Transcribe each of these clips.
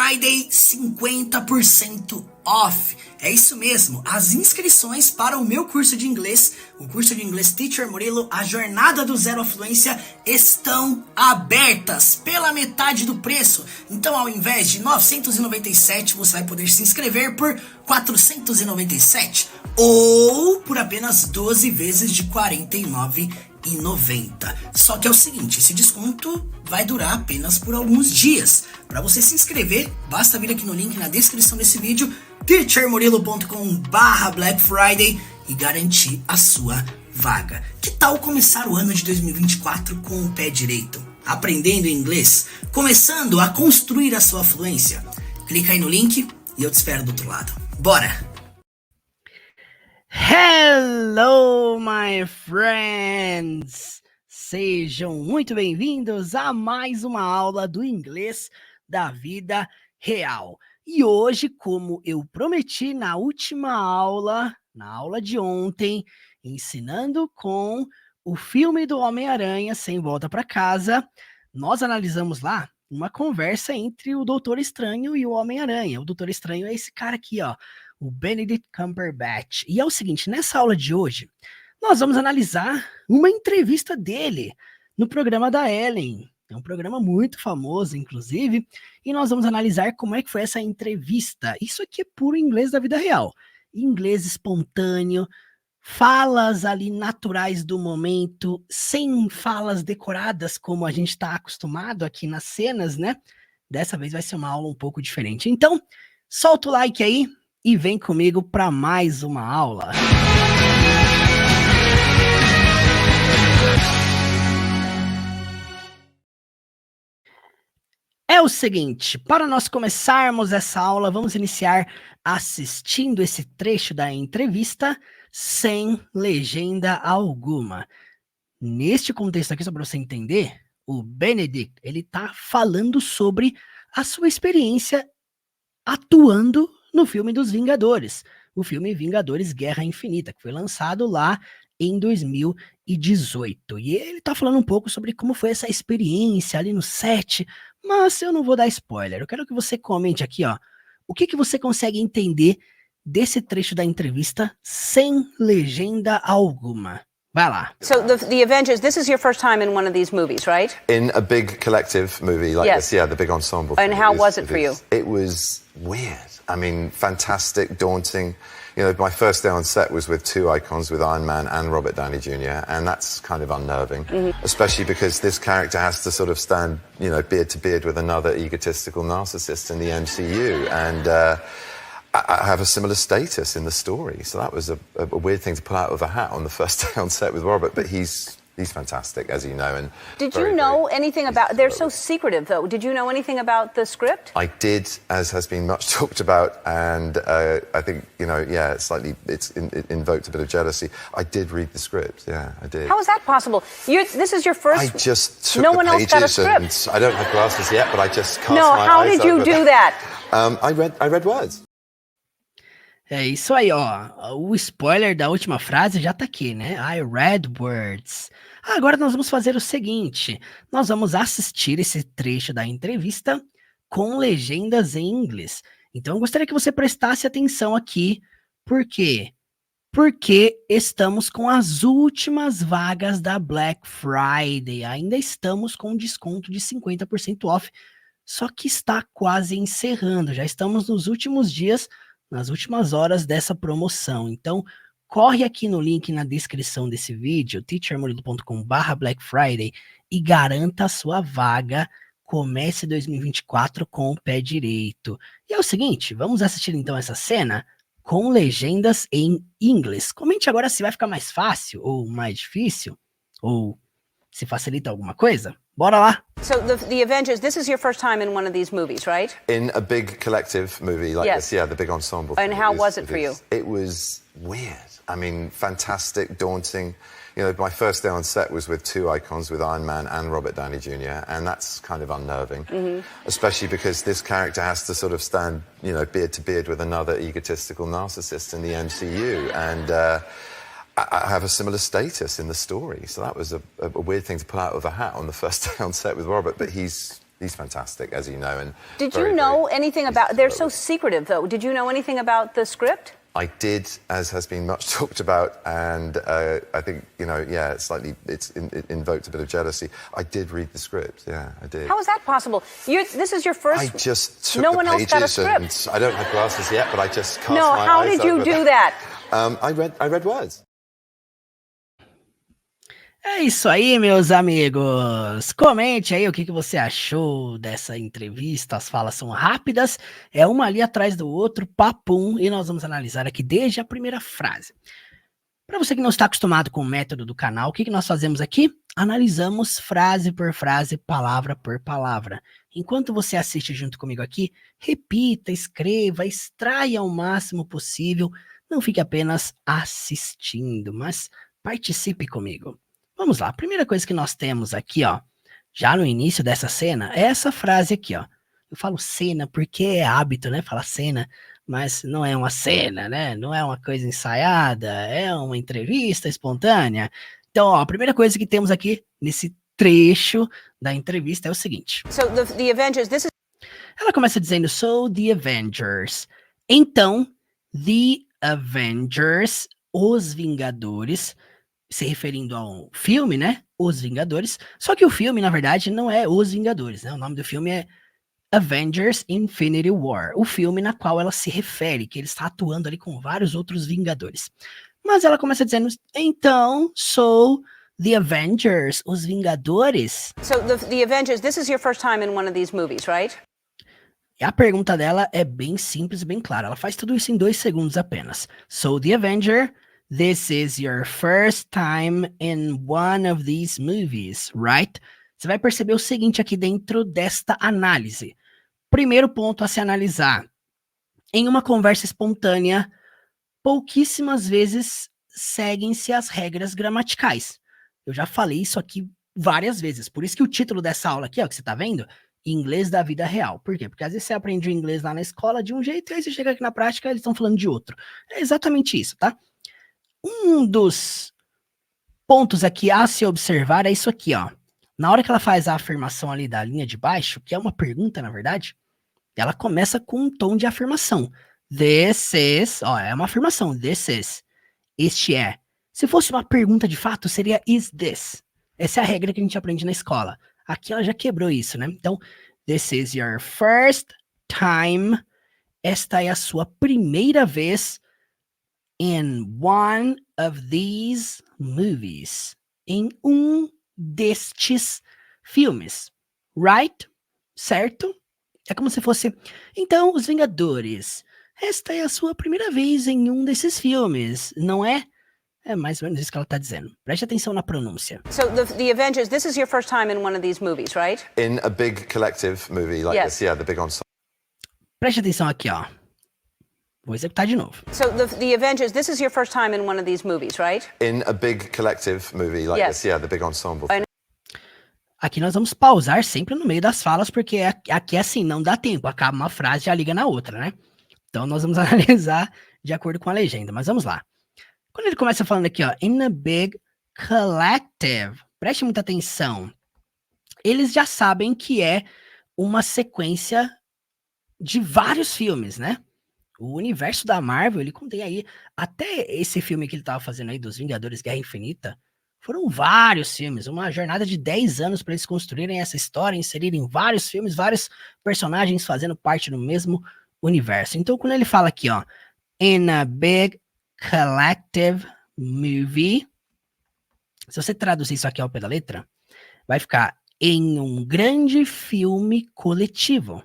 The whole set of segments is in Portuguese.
Friday 50% off. É isso mesmo, as inscrições para o meu curso de inglês, o curso de inglês Teacher Murilo, a jornada do zero à fluência, estão abertas pela metade do preço. Então, ao invés de 997, você vai poder se inscrever por 497 ou por apenas 12 vezes de R$ 49,90. Só que é o seguinte, esse desconto vai durar apenas por alguns dias. Para você se inscrever, basta vir aqui no link na descrição desse vídeo, teachermurilo.com/Black Friday e garantir a sua vaga. Que tal começar o ano de 2024 com o pé direito? Aprendendo inglês? Começando a construir a sua fluência? Clica aí no link e eu te espero do outro lado. Bora! Hello, my friends! Sejam muito bem-vindos a mais uma aula do inglês da vida real. E hoje, como eu prometi na última aula, na aula de ontem, ensinando com o filme do Homem-Aranha Sem Volta para Casa, nós analisamos lá uma conversa entre o Doutor Estranho e o Homem-Aranha. O Doutor Estranho é esse cara aqui, ó, o Benedict Cumberbatch. E é o seguinte, nessa aula de hoje, nós vamos analisar uma entrevista dele no programa da Ellen. É um programa muito famoso, inclusive, e nós vamos analisar como é que foi essa entrevista. Isso aqui é puro inglês da vida real. Inglês espontâneo, falas ali naturais do momento, sem falas decoradas como a gente está acostumado aqui nas cenas, né? Dessa vez vai ser uma aula um pouco diferente. Então, solta o like aí e vem comigo para mais uma aula. É o seguinte, para nós começarmos essa aula, vamos iniciar assistindo esse trecho da entrevista sem legenda alguma. Neste contexto aqui, só para você entender, o Benedict, ele tá falando sobre a sua experiência atuando no filme dos Vingadores, o filme Vingadores Guerra Infinita, que foi lançado lá em 2018. E ele tá falando um pouco sobre como foi essa experiência ali no set, mas eu não vou dar spoiler. Eu quero que você comente aqui, ó, o que você consegue entender desse trecho da entrevista sem legenda alguma. Vai lá. So the Avengers, this is your first time in one of these movies, right? In a big collective movie like Yes. this, yeah, the big ensemble. And how was it for you? It was weird. I mean, fantastic, daunting. You know, my first day on set was with two icons, with Iron Man and Robert Downey Jr., and that's kind of unnerving, especially because this character has to sort of stand, you know, beard to beard with another egotistical narcissist in the MCU, and I have a similar status in the story, so that was a weird thing to pull out of a hat on the first day on set with Robert, but he's fantastic, as you know. And Did you know anything about, they're so secretive though, did you know anything about the script? I did, as has been much talked about, and I think, you know, yeah, it's invoked a bit of jealousy. I did read the script, yeah, I did. How is that possible? This is your first... I just took No the one else got a pages, and script. I don't have glasses yet, but I just cast No, my how eyes did you over do that? I read words. É isso aí, ó. O spoiler da última frase já tá aqui, né? I read words. Agora nós vamos fazer o seguinte. Nós vamos assistir esse trecho da entrevista com legendas em inglês. Então eu gostaria que você prestasse atenção aqui. Por quê? Porque estamos com as últimas vagas da Black Friday. Ainda estamos com desconto de 50% off. Só que está quase encerrando. Já estamos nos últimos dias, nas últimas horas dessa promoção. Então, corre aqui no link na descrição desse vídeo, teachermurilo.com/Black Friday, e garanta a sua vaga. Comece 2024 com o pé direito. E é o seguinte, vamos assistir então essa cena com legendas em inglês. Comente agora se vai ficar mais fácil ou mais difícil, ou se facilita alguma coisa. Bora lá! So the Avengers, this is your first time in one of these movies, right? In a big collective movie like Yes. this, yeah, the big ensemble. And how was it for you? It was weird. I mean, fantastic, daunting. You know, my first day on set was with two icons, with Iron Man and Robert Downey Jr., and that's kind of unnerving, especially because this character has to sort of stand, you know, beard to beard with another egotistical narcissist in the MCU, and I have a similar status in the story, so that was a weird thing to pull out of a hat on the first day on set with Robert, but he's He's fantastic, as you know. And did you know anything about? They're so secretive, though. Did you know anything about the script? I did, as has been much talked about, and I think, it's invoked a bit of jealousy. I did read the script, yeah, I did. How is that possible? This is your first... I just took no the one else got a pages script. and I don't have glasses yet, but I just cast No, my how eyes did you over do that? I read words. É isso aí, meus amigos. Comente aí o que você achou dessa entrevista. As falas são rápidas, é uma ali atrás do outro, papum, e nós vamos analisar aqui desde a primeira frase. Para você que não está acostumado com o método do canal, o que nós fazemos aqui? Analisamos frase por frase, palavra por palavra. Enquanto você assiste junto comigo aqui, repita, escreva, extraia o máximo possível. Não fique apenas assistindo, mas participe comigo. Vamos lá, a primeira coisa que nós temos aqui, ó, já no início dessa cena, é essa frase aqui, ó. Eu falo cena porque é hábito, né, falar cena, mas não é uma cena, né, não é uma coisa ensaiada, é uma entrevista espontânea. Então, ó, a primeira coisa que temos aqui nesse trecho da entrevista é o seguinte. So the Avengers, this is... Ela começa dizendo, so the Avengers. Então, the Avengers, os Vingadores, se referindo ao filme, né? Os Vingadores. Só que o filme, na verdade, não é Os Vingadores, né? O nome do filme é Avengers Infinity War. O filme na qual ela se refere, que ele está atuando ali com vários outros Vingadores. Mas ela começa dizendo, então, so the Avengers, os Vingadores. So the Avengers, this is your first time in one of these movies, right? E a pergunta dela é bem simples, bem clara. Ela faz tudo isso em 2 segundos apenas. So the Avenger... This is your first time in one of these movies, right? Você vai perceber o seguinte aqui dentro desta análise. Primeiro ponto a se analisar. Em uma conversa espontânea, pouquíssimas vezes seguem-se as regras gramaticais. Eu já falei isso aqui várias vezes. Por isso que o título dessa aula aqui, ó, que você tá vendo, Inglês da Vida Real. Por quê? Porque às vezes você aprende o inglês lá na escola de um jeito e aí você chega aqui na prática e eles estão falando de outro. É exatamente isso, tá? Um dos pontos aqui a se observar é isso aqui, ó. Na hora que ela faz a afirmação ali da linha de baixo, que é uma pergunta, na verdade, ela começa com um tom de afirmação. This is, ó, é uma afirmação. This is, este é. Se fosse uma pergunta de fato, seria is this. Essa é a regra que a gente aprende na escola. Aqui ela já quebrou isso, né? Então, this is your first time. Esta é a sua primeira vez in one of these movies. Em um destes filmes. Right? Certo? É como se fosse... Então, Os Vingadores. Esta é a sua primeira vez em um desses filmes, não é? É mais ou menos isso que ela está dizendo. Preste atenção na pronúncia. So the Avengers, this is your first time in one of these movies, right? In a big collective movie like Yes. this, yeah, the big ensemble. Preste atenção aqui, ó. Vou executar de novo. So the Avengers, this is your first time in one of these movies, right? In a big collective movie like Yes. this, yeah, the big ensemble. Aqui nós vamos pausar sempre no meio das falas, porque aqui assim, não dá tempo. Acaba uma frase e já liga na outra, né? Então nós vamos analisar de acordo com a legenda. Mas vamos lá. Quando ele começa falando aqui, ó, in a big collective, preste muita atenção. Eles já sabem que é uma sequência de vários filmes, né? O universo da Marvel, ele contém aí, até esse filme que ele tava fazendo aí, dos Vingadores Guerra Infinita, foram vários filmes, uma jornada de 10 anos para eles construírem essa história, inserirem vários filmes, vários personagens fazendo parte do mesmo universo. Então, quando ele fala aqui, ó, in a big collective movie, se você traduzir isso aqui ao pé da letra, vai ficar em um grande filme coletivo.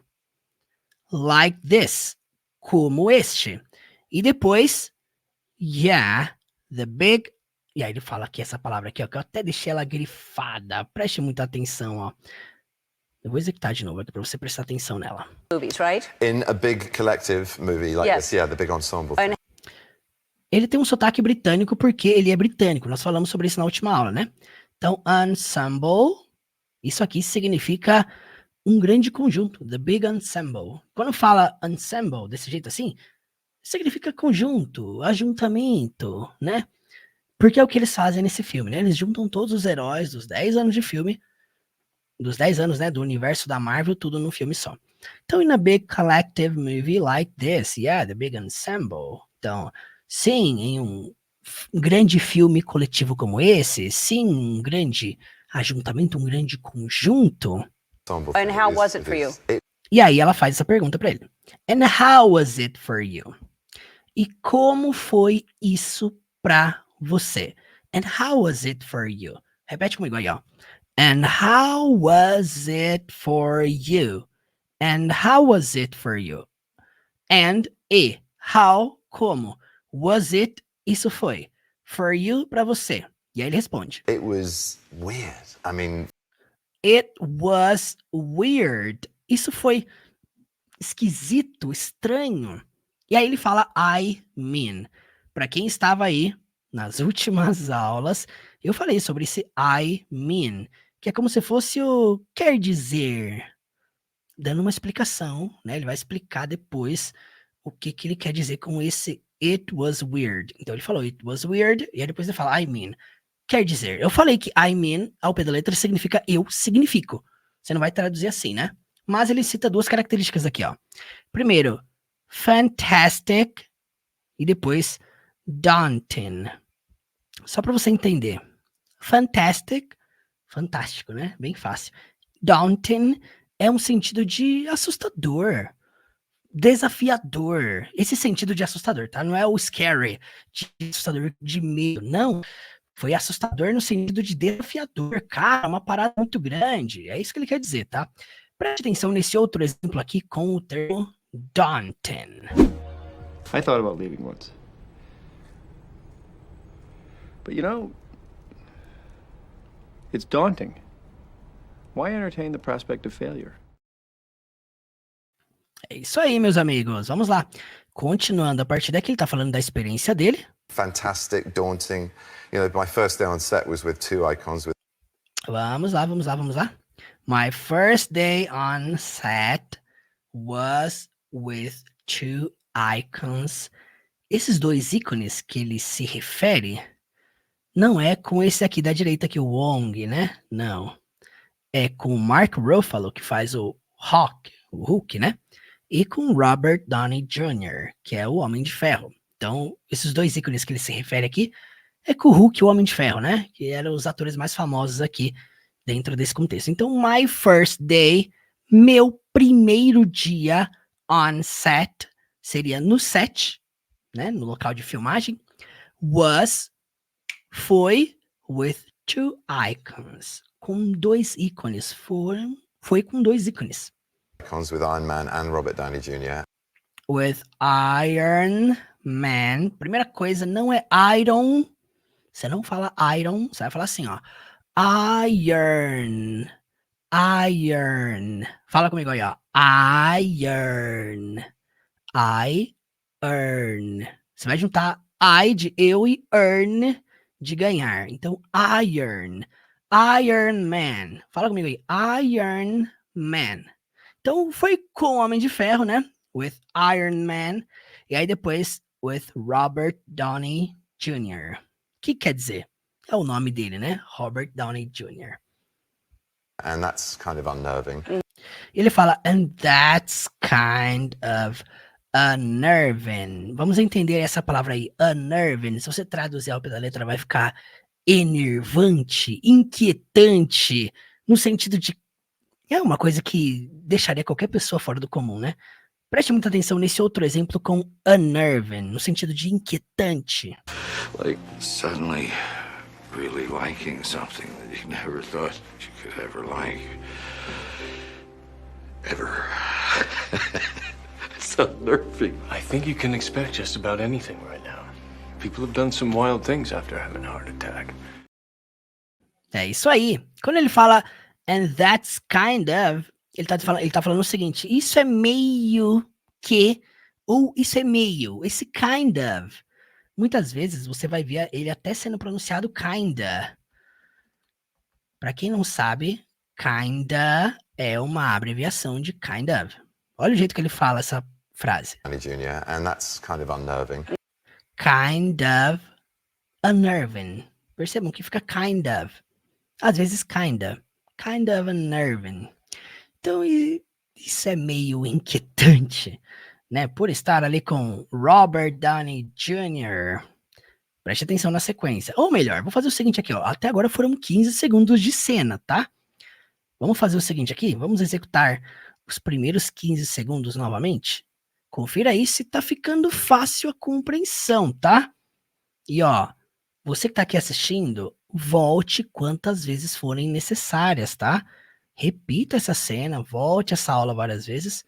Like this. Como este. E depois, yeah, the big... E aí ele fala aqui essa palavra aqui, ó, que eu até deixei ela grifada. Preste muita atenção, ó. Eu vou executar de novo aqui pra você prestar atenção nela. Movies, right? In a big collective movie like Yes. this, yeah, the big ensemble. Ele tem um sotaque britânico porque ele é britânico. Nós falamos sobre isso na última aula, né? Então, ensemble, isso aqui significa um grande conjunto, the big ensemble. Quando fala ensemble desse jeito assim, significa conjunto, ajuntamento, né? Porque é o que eles fazem nesse filme, né? Eles juntam todos os heróis dos 10 anos de filme dos 10 anos, né, do universo da Marvel, tudo num filme só. Então, in a big collective movie like this, yeah, the big ensemble. Então, sim, em um grande filme coletivo como esse, sim, um grande ajuntamento, um grande conjunto. And how was it for you? E aí ela faz essa pergunta pra ele. And how was it for you? E como foi isso pra você? And how was it for you? Repete comigo aí, ó. And how was it for you? And how was it for you? And, how, como. Was it, isso foi. For you, pra você. E aí ele responde. It was weird. I mean, It was weird. Isso foi esquisito, estranho. E aí ele fala I mean. Pra quem estava aí nas últimas aulas, eu falei sobre esse I mean, que é como se fosse o quer dizer, dando uma explicação, né? Ele vai explicar depois o que ele quer dizer com esse it was weird. Então ele falou it was weird, e aí depois ele fala I mean. Quer dizer, eu falei que I mean, ao pé da letra, significa eu significo. Você não vai traduzir assim, né? Mas ele cita duas características aqui, ó. Primeiro, fantastic, e depois daunting. Só para você entender. Fantastic, fantástico, né? Bem fácil. Daunting é um sentido de assustador, desafiador. Esse sentido de assustador, tá? Não é o scary, de assustador de medo, não. Foi assustador no sentido de desafiador. Cara, uma parada muito grande. É isso que ele quer dizer, tá? Preste atenção nesse outro exemplo aqui com o termo daunting. I thought about leaving once. But you know, it's daunting. Why entertain the prospect of failure? É isso aí, meus amigos. Vamos lá. Continuando, a partir daqui ele tá falando da experiência dele. fantastic, daunting. You know, my first day on set was with two icons. Vamos lá, vamos lá, vamos lá. My first day on set was with two icons. Esses dois ícones que ele se refere não é com esse aqui da direita aqui, o Wong, né? Não. É com o Mark Ruffalo, que faz o Hulk, né? E com Robert Downey Jr., que é o Homem de Ferro. Então, esses dois ícones que ele se refere aqui é com o Hulk e o Homem de Ferro, né? Que eram os atores mais famosos aqui dentro desse contexto. Então, my first day, meu primeiro dia on set, seria no set, né? No local de filmagem, foi with two icons. Com dois ícones. Foi com dois ícones. Icons with Iron Man and Robert Downey Jr. With Iron Man. Primeira coisa, não é Iron. Você não fala Iron, você vai falar assim, ó. Iron. Fala comigo aí, ó. Iron. Você vai juntar I de eu e earn de ganhar. Então, Iron Man. Fala comigo aí. Iron Man. Então, foi com o Homem de Ferro, né? With Iron Man. E aí depois, with Robert Downey Jr. O que quer dizer? É o nome dele, né? Robert Downey Jr. And that's kind of unnerving. Ele fala, and that's kind of unnerving. Vamos entender essa palavra aí, unnerving. Se você traduzir ao pé da letra, vai ficar enervante, inquietante, no sentido de é uma coisa que deixaria qualquer pessoa fora do comum, né? Preste muita atenção nesse outro exemplo com unnerving, no sentido de inquietante. Like suddenly really liking something that you never thought you could ever like. Ever. It's unnerving. I think you can expect just about anything right now. People have done some wild things after having a heart attack. É isso aí. Quando ele fala and that's kind of, ele tá falando o seguinte, isso é meio que, ou isso é meio, esse kind of. Muitas vezes você vai ver ele até sendo pronunciado kinda. Para quem não sabe, kinda é uma abreviação de kind of. Olha o jeito que ele fala essa frase. Jr. And that's kind of unnerving. Kind of unnerving. Percebam que fica kind of. Às vezes kinda. kind of unnerving. Então, isso é meio inquietante, né? Por estar ali com Robert Downey Jr. Preste atenção na sequência. Ou melhor, vou fazer o seguinte aqui, ó. Até agora foram 15 segundos de cena, tá? Vamos fazer o seguinte aqui. Vamos executar os primeiros 15 segundos novamente. Confira aí se tá ficando fácil a compreensão, tá? E ó, você que tá aqui assistindo, volte quantas vezes forem necessárias, tá? Repita essa cena, volte essa aula várias vezes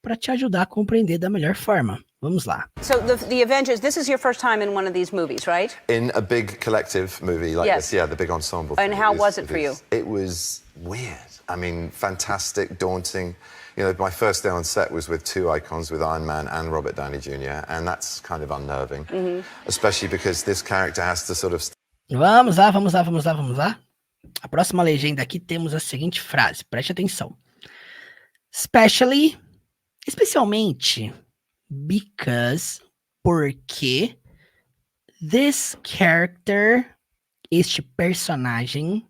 para te ajudar a compreender da melhor forma. Vamos lá. So the Avengers, this is your first time in one of these movies, right? In a big collective movie like Yes. this, yeah, the big ensemble. And thing, how was it for you? It was weird. I mean, fantastic, daunting. You know, my first day on set was with two icons, with Iron Man and Robert Downey Jr., and that's kind of unnerving, especially because this character has to sort of Vamos lá. A próxima legenda aqui temos a seguinte frase, preste atenção. Especialmente, because, porque, this character, este personagem,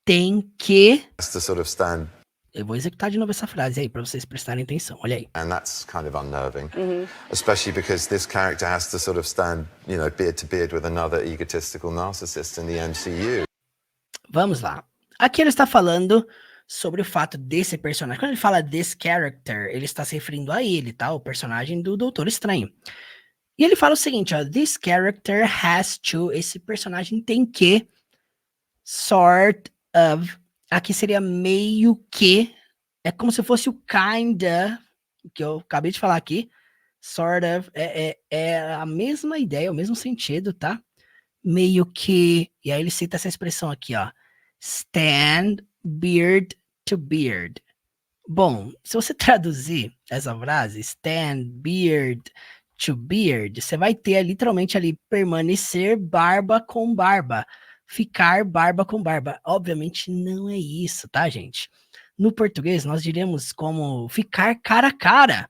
tem que... sort of stand, Eu vou executar de novo essa frase aí, para vocês prestarem atenção, olha aí. and that's kind of unnerving, especially because this character has to sort of stand, you know, beard to beard with another egotistical narcissist in the MCU. Vamos lá. Aqui ele está falando sobre o fato desse personagem. Quando ele fala this character, ele está se referindo a ele, tá? O personagem do Doutor Estranho. E ele fala o seguinte, ó. This character has to... Esse personagem tem que... Sort of... Aqui seria meio que... É como se fosse o kinda... Que eu acabei de falar aqui. Sort of... É a mesma ideia, o mesmo sentido, tá? Meio que... E aí ele cita essa expressão aqui, ó. Stand beard to beard. Bom, se você traduzir essa frase, stand beard to beard, você vai ter literalmente ali permanecer barba com barba, ficar barba com barba. Obviamente não é isso, tá, gente? No português nós diríamos como ficar cara a cara,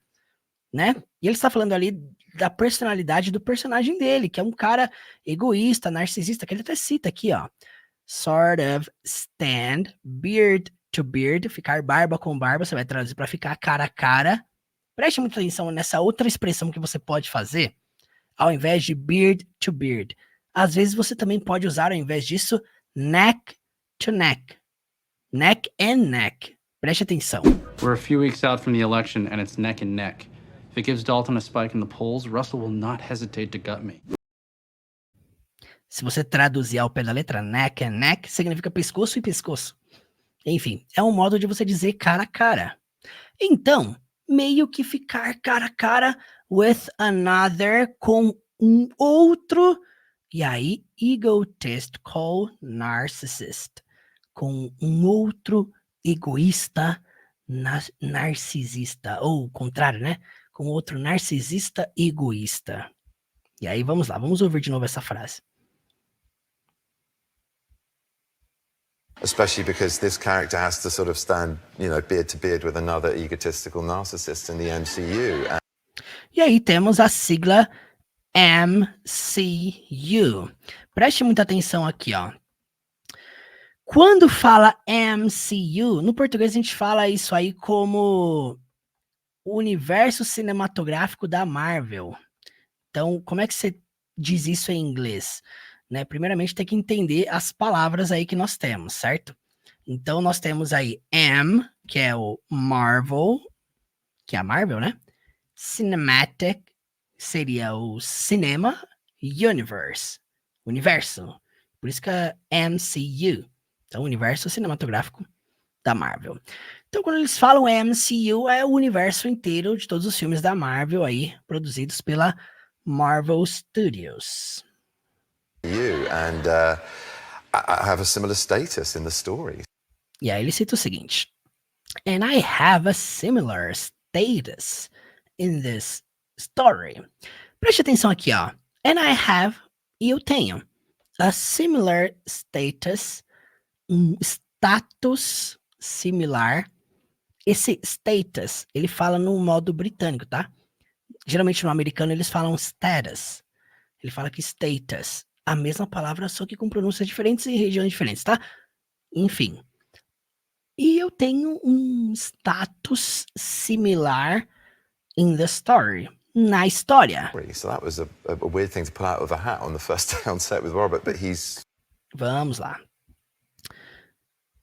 né? E ele está falando ali da personalidade do personagem dele, que é um cara egoísta, narcisista, que ele até cita aqui, ó. Sort of stand beard to beard, ficar barba com barba, você vai traduzir para ficar cara a cara. Preste muita atenção nessa outra expressão que você pode fazer, ao invés de beard to beard. Às vezes você também pode usar, ao invés disso, neck to neck. Neck and neck. Preste atenção. We're a few weeks out from the election and it's neck and neck. If it gives Dalton a spike in the polls, Russell will not hesitate to gut me. Se você traduzir ao pé da letra, neck and neck, significa pescoço e pescoço. Enfim, é um modo de você dizer cara a cara. Então, meio que ficar cara a cara with another, com um outro, e aí, egotistical narcissist, com um outro egoísta narcisista, ou o contrário, né? Com outro narcisista egoísta. E aí, vamos lá, vamos ouvir de novo essa frase. Especially because this character has to sort of stand, you know, beard to beard with another egotistical narcissist in the MCU. E aí temos a sigla MCU. Preste muita atenção aqui, ó. Quando fala MCU, no português a gente fala isso aí como o universo cinematográfico da Marvel. Então, como é que você diz isso em inglês? Né? Primeiramente, tem que entender as palavras aí que nós temos, certo? Então, nós temos aí M, que é o Marvel, que é a Marvel, né? Cinematic seria o cinema, Universe, universo. Por isso que é MCU. Então, universo cinematográfico da Marvel. Então, quando eles falam MCU, é o universo inteiro de todos os filmes da Marvel aí, produzidos pela Marvel Studios. And I have a similar status in the story. E aí ele cita o seguinte. And I have a similar status in this story. Preste atenção aqui, ó. And I have, e eu tenho, a similar status, um status similar. Esse status, ele fala no modo britânico, tá? Geralmente no americano eles falam status. Ele fala que status, a mesma palavra, só que com pronúncias diferentes e regiões diferentes, tá? Enfim. E eu tenho um status similar in the story. Na história. So that was a weird thing to pull out of a hat on the first day on set with Robert, but he's... Vamos lá.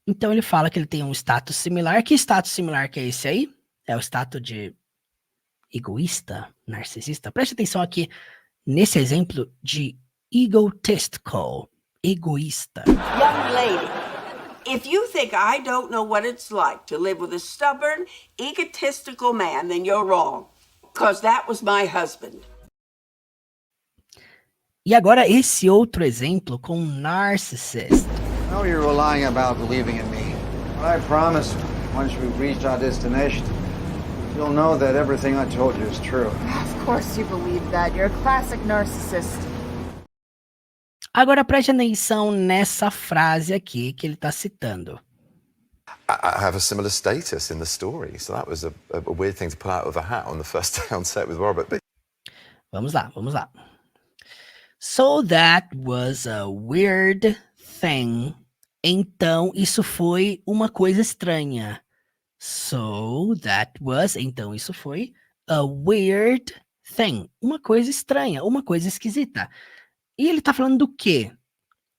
Então ele fala que ele tem um status similar. Que status similar que é esse aí? É o status de egoísta, narcisista. Preste atenção aqui nesse exemplo de egotistical, egoísta. Young lady, if you think I don't know what it's like to live with a stubborn, egotistical man, then you're wrong. Because that was my husband. E agora esse outro exemplo com narcissist. I know you're lying about believing in me, but I promise once we've reached our destination, you'll know that everything I told you is true. Of course you believe that. You're a classic narcissist. Agora preste atenção nessa frase aqui que ele está citando. I have a similar status in the story, so that was a weird thing to pull out of a hat on the first day on set with Robert, but... Vamos lá, vamos lá. So that was a weird thing. Então, isso foi uma coisa estranha. So that was, então isso foi a weird thing. Uma coisa estranha, uma coisa esquisita. E ele tá falando do quê?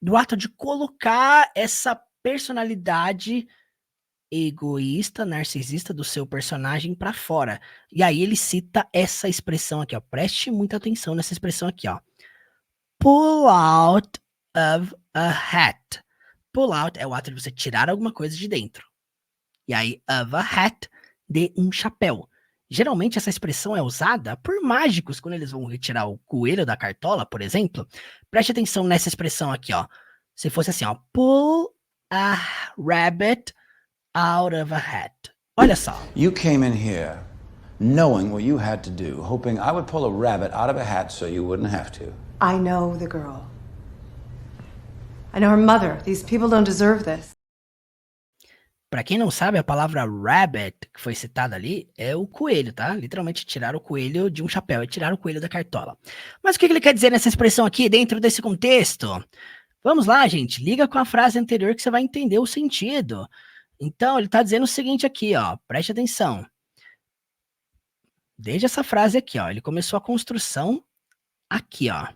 Do ato de colocar essa personalidade egoísta, narcisista do seu personagem pra fora. E aí ele cita essa expressão aqui, ó. Preste muita atenção nessa expressão aqui, ó. Pull out of a hat. Pull out é o ato de você tirar alguma coisa de dentro. E aí, of a hat, de um chapéu. Geralmente essa expressão é usada por mágicos quando eles vão retirar o coelho da cartola, por exemplo. Preste atenção nessa expressão aqui, ó. Se fosse assim, ó. Pull a rabbit out of a hat. Olha só. You came in here knowing what you had to do, hoping I would pull a rabbit out of a hat so you wouldn't have to. I know the girl. I know her mother. These people don't deserve this. Pra quem não sabe, a palavra rabbit, que foi citada ali, é o coelho, tá? Literalmente tirar o coelho de um chapéu, é tirar o coelho da cartola. Mas o que ele quer dizer nessa expressão aqui, dentro desse contexto? Vamos lá, gente, liga com a frase anterior que você vai entender o sentido. Então, ele tá dizendo o seguinte aqui, ó, preste atenção. Desde essa frase aqui, ó, ele começou a construção aqui, ó.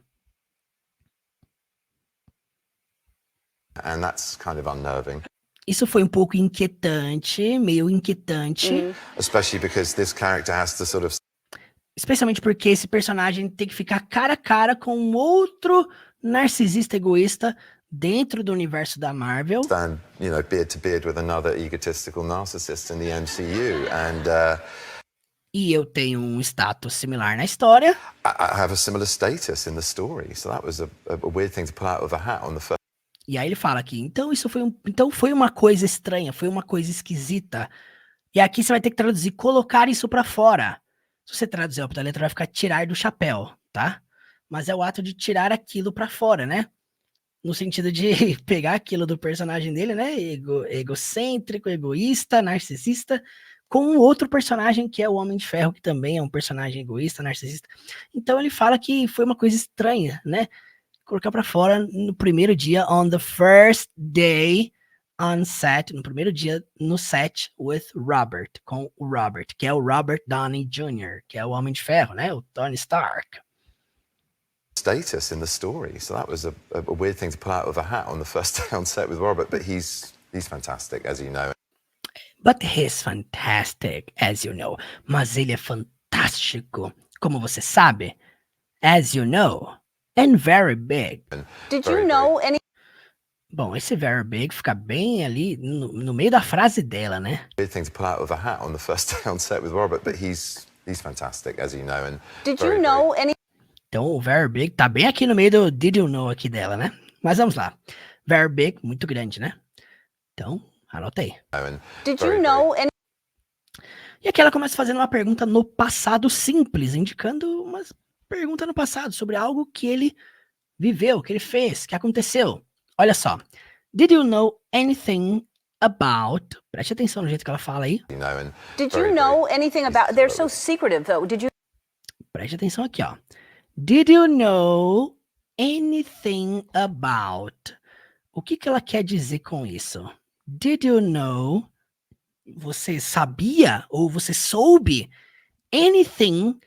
And that's kind of unnerving. Isso foi um pouco inquietante, meio inquietante. Especially because this character has to sort of... Especialmente porque esse personagem tem que ficar cara a cara com um outro narcisista egoísta dentro do universo da Marvel. Stand, you know, beard to beard with another egotistical narcissist in the MCU, and e eu tenho um status similar na história. I have a similar status in the story, so that was a weird thing to pull out of a hat on the first... E aí ele fala aqui, então foi uma coisa estranha, foi uma coisa esquisita. E aqui você vai ter que traduzir, colocar isso pra fora. Se você traduzir ao pé da letra, vai ficar tirar do chapéu, tá? Mas é o ato de tirar aquilo pra fora, né? No sentido de pegar aquilo do personagem dele, né? Egocêntrico, egoísta, narcisista, com um outro personagem que é o Homem de Ferro, que também é um personagem egoísta, narcisista. Então ele fala que foi uma coisa estranha, né? Colocar pra fora no primeiro dia, on the first day on set, no primeiro dia no set with Robert, com o Robert, que é o Robert Downey Jr., que é o Homem de Ferro, né? O Tony Stark. Status in the story, so that was a weird thing to pull out of a hat on the first day on set with Robert, but he's fantastic, as you know. But he's fantastic, as you know. Mas ele é fantástico, como você sabe, as you know. And very big. Did you know any... Bom, esse very big fica bem ali no meio da frase dela, né? Weird thing to pull out of a hat on the first day on set with Robert, but he's fantastic, as you know. And Did you know any... Então o very big tá bem aqui no meio do did you know aqui dela, né? Mas vamos lá. Very big, muito grande, né? Então, anotei. Did you know any... E aqui ela começa fazendo uma pergunta no passado simples, indicando uma pergunta no passado sobre algo que ele viveu, que ele fez, que aconteceu. Olha só. Did you know anything about... Preste atenção no jeito que ela fala aí. Did you know anything about... They're so secretive, though. Did you... Preste atenção aqui, ó. Did you know anything about... O que ela quer dizer com isso? Did you know? Você sabia ou você soube anything,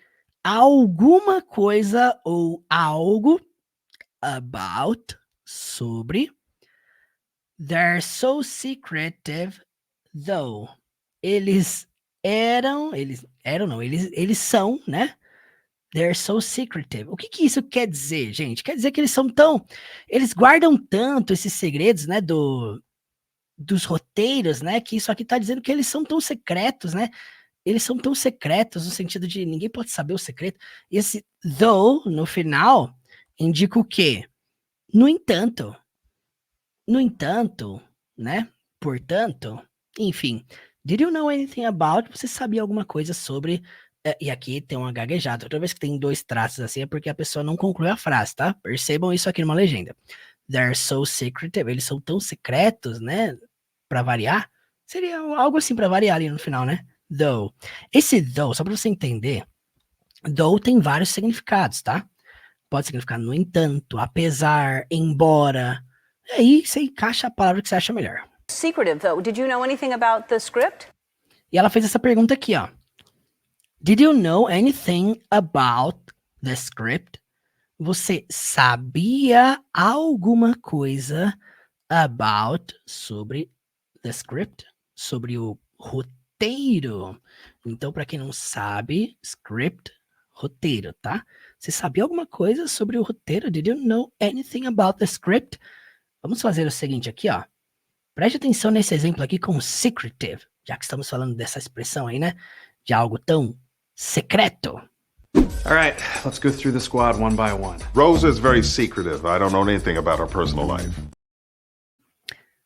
alguma coisa ou algo about, sobre. They're so secretive, though. Eles são, né? They're so secretive. O que isso quer dizer, gente? Quer dizer que eles guardam tanto esses segredos, né, dos roteiros, né, que isso aqui tá dizendo que eles são tão secretos, né? Eles são tão secretos no sentido de ninguém pode saber o secreto. E esse though no final indica o quê? No entanto, né? Portanto, enfim. Did you know anything about? Você sabia alguma coisa sobre? E aqui tem uma gaguejada. Toda vez que tem 2 traços assim é porque a pessoa não concluiu a frase, tá? Percebam isso aqui numa legenda. They're so secretive. Eles são tão secretos, né? Pra variar. Seria algo assim pra variar ali no final, né? Though. Esse though, só pra você entender, though tem vários significados, tá? Pode significar no entanto, apesar, embora. E aí você encaixa a palavra que você acha melhor. Secretive, though. Did you know anything about the script? E ela fez essa pergunta aqui, ó. Did you know anything about the script? Você sabia alguma coisa about, sobre the script? Sobre o roteiro. Então, para quem não sabe, script, roteiro, tá? Você sabia alguma coisa sobre o roteiro? Did you know anything about the script? Vamos fazer o seguinte aqui, ó. Preste atenção nesse exemplo aqui com secretive, já que estamos falando dessa expressão aí, né? De algo tão secreto. All right, let's go through the squad one by one. Rosa is very secretive. I don't know anything about her personal life.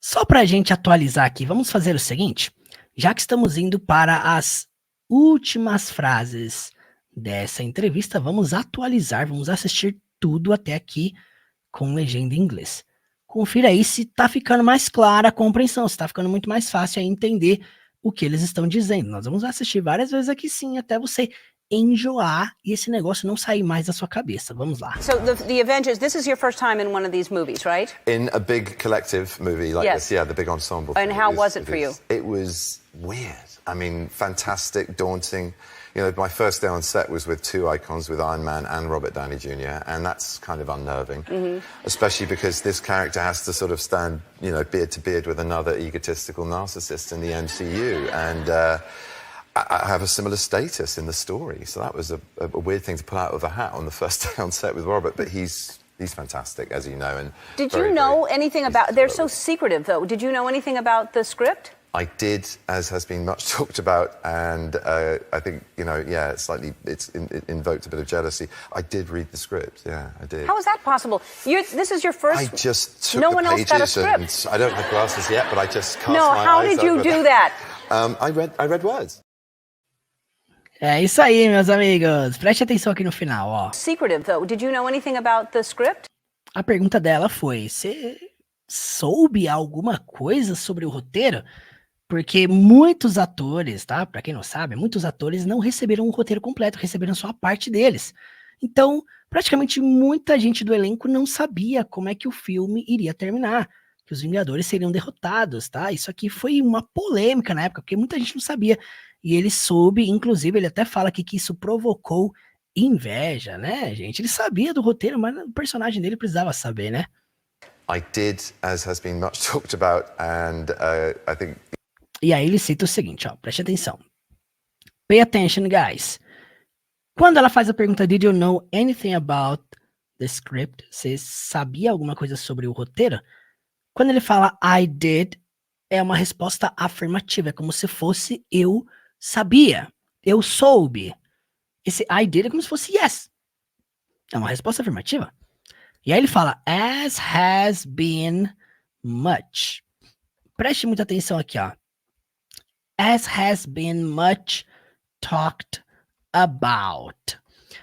Só pra gente atualizar aqui, vamos fazer o seguinte. Já que estamos indo para as últimas frases dessa entrevista, vamos atualizar, vamos assistir tudo até aqui com legenda em inglês. Confira aí se tá ficando mais clara a compreensão, se tá ficando muito mais fácil aí entender o que eles estão dizendo. Nós vamos assistir várias vezes aqui sim, até você enjoar e esse negócio não sair mais da sua cabeça. Vamos lá. So the Avengers, this is your first time in one of these movies, right? In a big collective movie like Yes. this, yeah, the big ensemble. And how was it for you? It was weird. I mean, fantastic, daunting. You know, my first day on set was with 2 icons, with Iron Man and Robert Downey Jr., and that's kind of unnerving, especially because this character has to sort of stand, you know, beard to beard with another egotistical narcissist in the MCU, and I have a similar status in the story, so that was a weird thing to pull out of the hat on the first day on set with Robert, but he's fantastic, as you know. And Did you know anything about, they're so secretive though, did you know anything about the script? I did, as has been much talked about, and I think, you know, yeah, it's invoked a bit of jealousy. I did read the script, yeah, I did. How is that possible? This is your first... I just took no the one else got a pages and script. I don't have glasses yet, but I just cast No, my how eyes did you over do that? I read words. É isso aí, meus amigos. Preste atenção aqui no final, ó. Secretive though, did you know anything about the script? A pergunta dela foi, você soube alguma coisa sobre o roteiro? Porque muitos atores, tá? Pra quem não sabe, muitos atores não receberam o roteiro completo, receberam só a parte deles. Então, praticamente muita gente do elenco não sabia como é que o filme iria terminar, que os Vingadores seriam derrotados, tá? Isso aqui foi uma polêmica na época, porque muita gente não sabia. E ele soube, inclusive, ele até fala aqui que isso provocou inveja, né, gente? Ele sabia do roteiro, mas o personagem dele precisava saber, né? I did, as has been much talked about, and I think... E aí ele cita o seguinte, ó, preste atenção. Pay attention, guys. Quando ela faz a pergunta, did you know anything about the script? Você sabia alguma coisa sobre o roteiro? Quando ele fala I did, é uma resposta afirmativa, é como se fosse eu sabia, eu soube. Esse I did é como se fosse yes. É uma resposta afirmativa. E aí ele fala, as has been much. Preste muita atenção aqui, ó. As has been much talked about.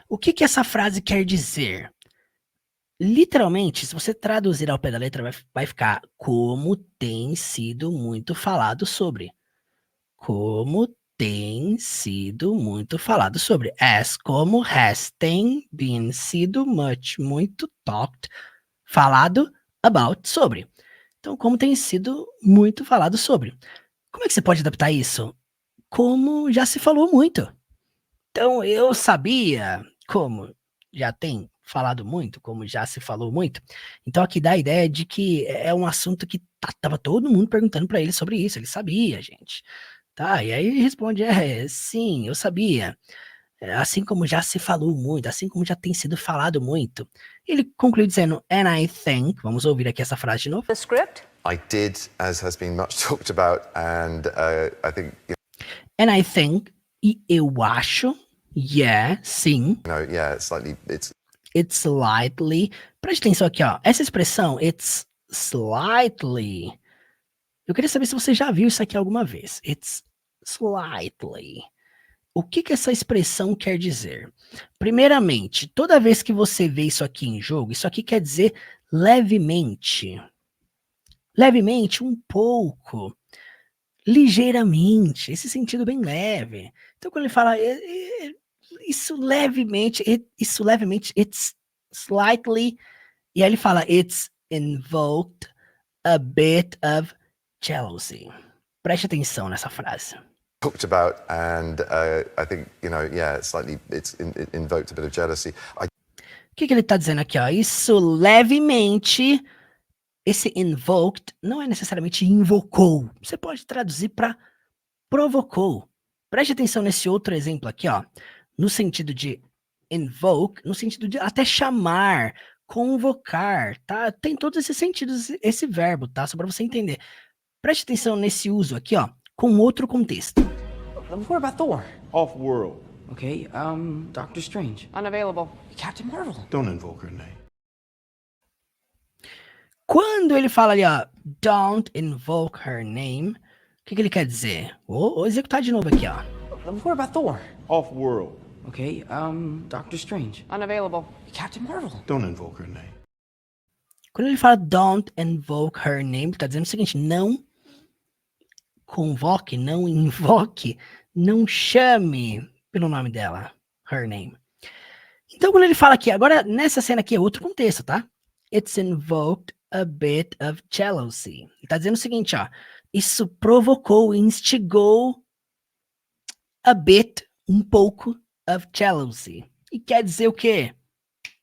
O que essa frase quer dizer? Literalmente, se você traduzir ao pé da letra, vai ficar como tem sido muito falado sobre. Como tem sido muito falado sobre. As, como has, tem been, sido much, muito talked, falado about, sobre. Então, como tem sido muito falado sobre. Como é que você pode adaptar isso? Como já se falou muito. Então, eu sabia, como já tem falado muito, como já se falou muito. Então, aqui dá a ideia de que é um assunto que tava todo mundo perguntando para ele sobre isso. Ele sabia, gente. Tá, e aí ele responde, sim, eu sabia. Assim como já se falou muito, assim como já tem sido falado muito. Ele conclui dizendo, and I think, vamos ouvir aqui essa frase de novo. The script? I did, as has been much talked about, and I think. And I think, e eu acho, yeah, sim. Yeah, It's slightly. Preste atenção aqui, ó. Essa expressão, it's slightly. Eu queria saber se você já viu isso aqui alguma vez. It's slightly. O que essa expressão quer dizer? Primeiramente, toda vez que você vê isso aqui em jogo, isso aqui quer dizer levemente. Levemente, um pouco. Ligeiramente. Esse sentido bem leve. Então, quando ele fala isso levemente, it's slightly. E aí ele fala, it's invoked a bit of jealousy. Preste atenção nessa frase. Talked about, and I think, yeah, it's invoked a bit of jealousy. O que ele tá dizendo aqui, ó? Isso levemente, esse invoked não é necessariamente invocou. Você pode traduzir para provocou. Preste atenção nesse outro exemplo aqui, ó. No sentido de invoke, no sentido de até chamar, convocar, tá? Tem todos esses sentidos, esse verbo, tá? Só para você entender. Preste atenção nesse uso aqui, ó, com outro contexto. What about Thor? Off-world. Okay, Doctor Strange. Unavailable. Captain Marvel. Don't invoke her name. Quando ele fala ali, ó, don't invoke her name, o que ele quer dizer? Vou executar de novo aqui, ó. What about Thor? Off-world. Okay, Doctor Strange. Unavailable. Captain Marvel. Don't invoke her name. Quando ele fala don't invoke her name, ele tá dizendo o seguinte, não convoque, não invoque, não chame pelo nome dela, her name. Então, quando ele fala aqui, agora nessa cena aqui é outro contexto, tá? It's invoked a bit of jealousy. Ele tá dizendo o seguinte, ó, isso provocou, instigou a bit, um pouco, of jealousy. E quer dizer o quê?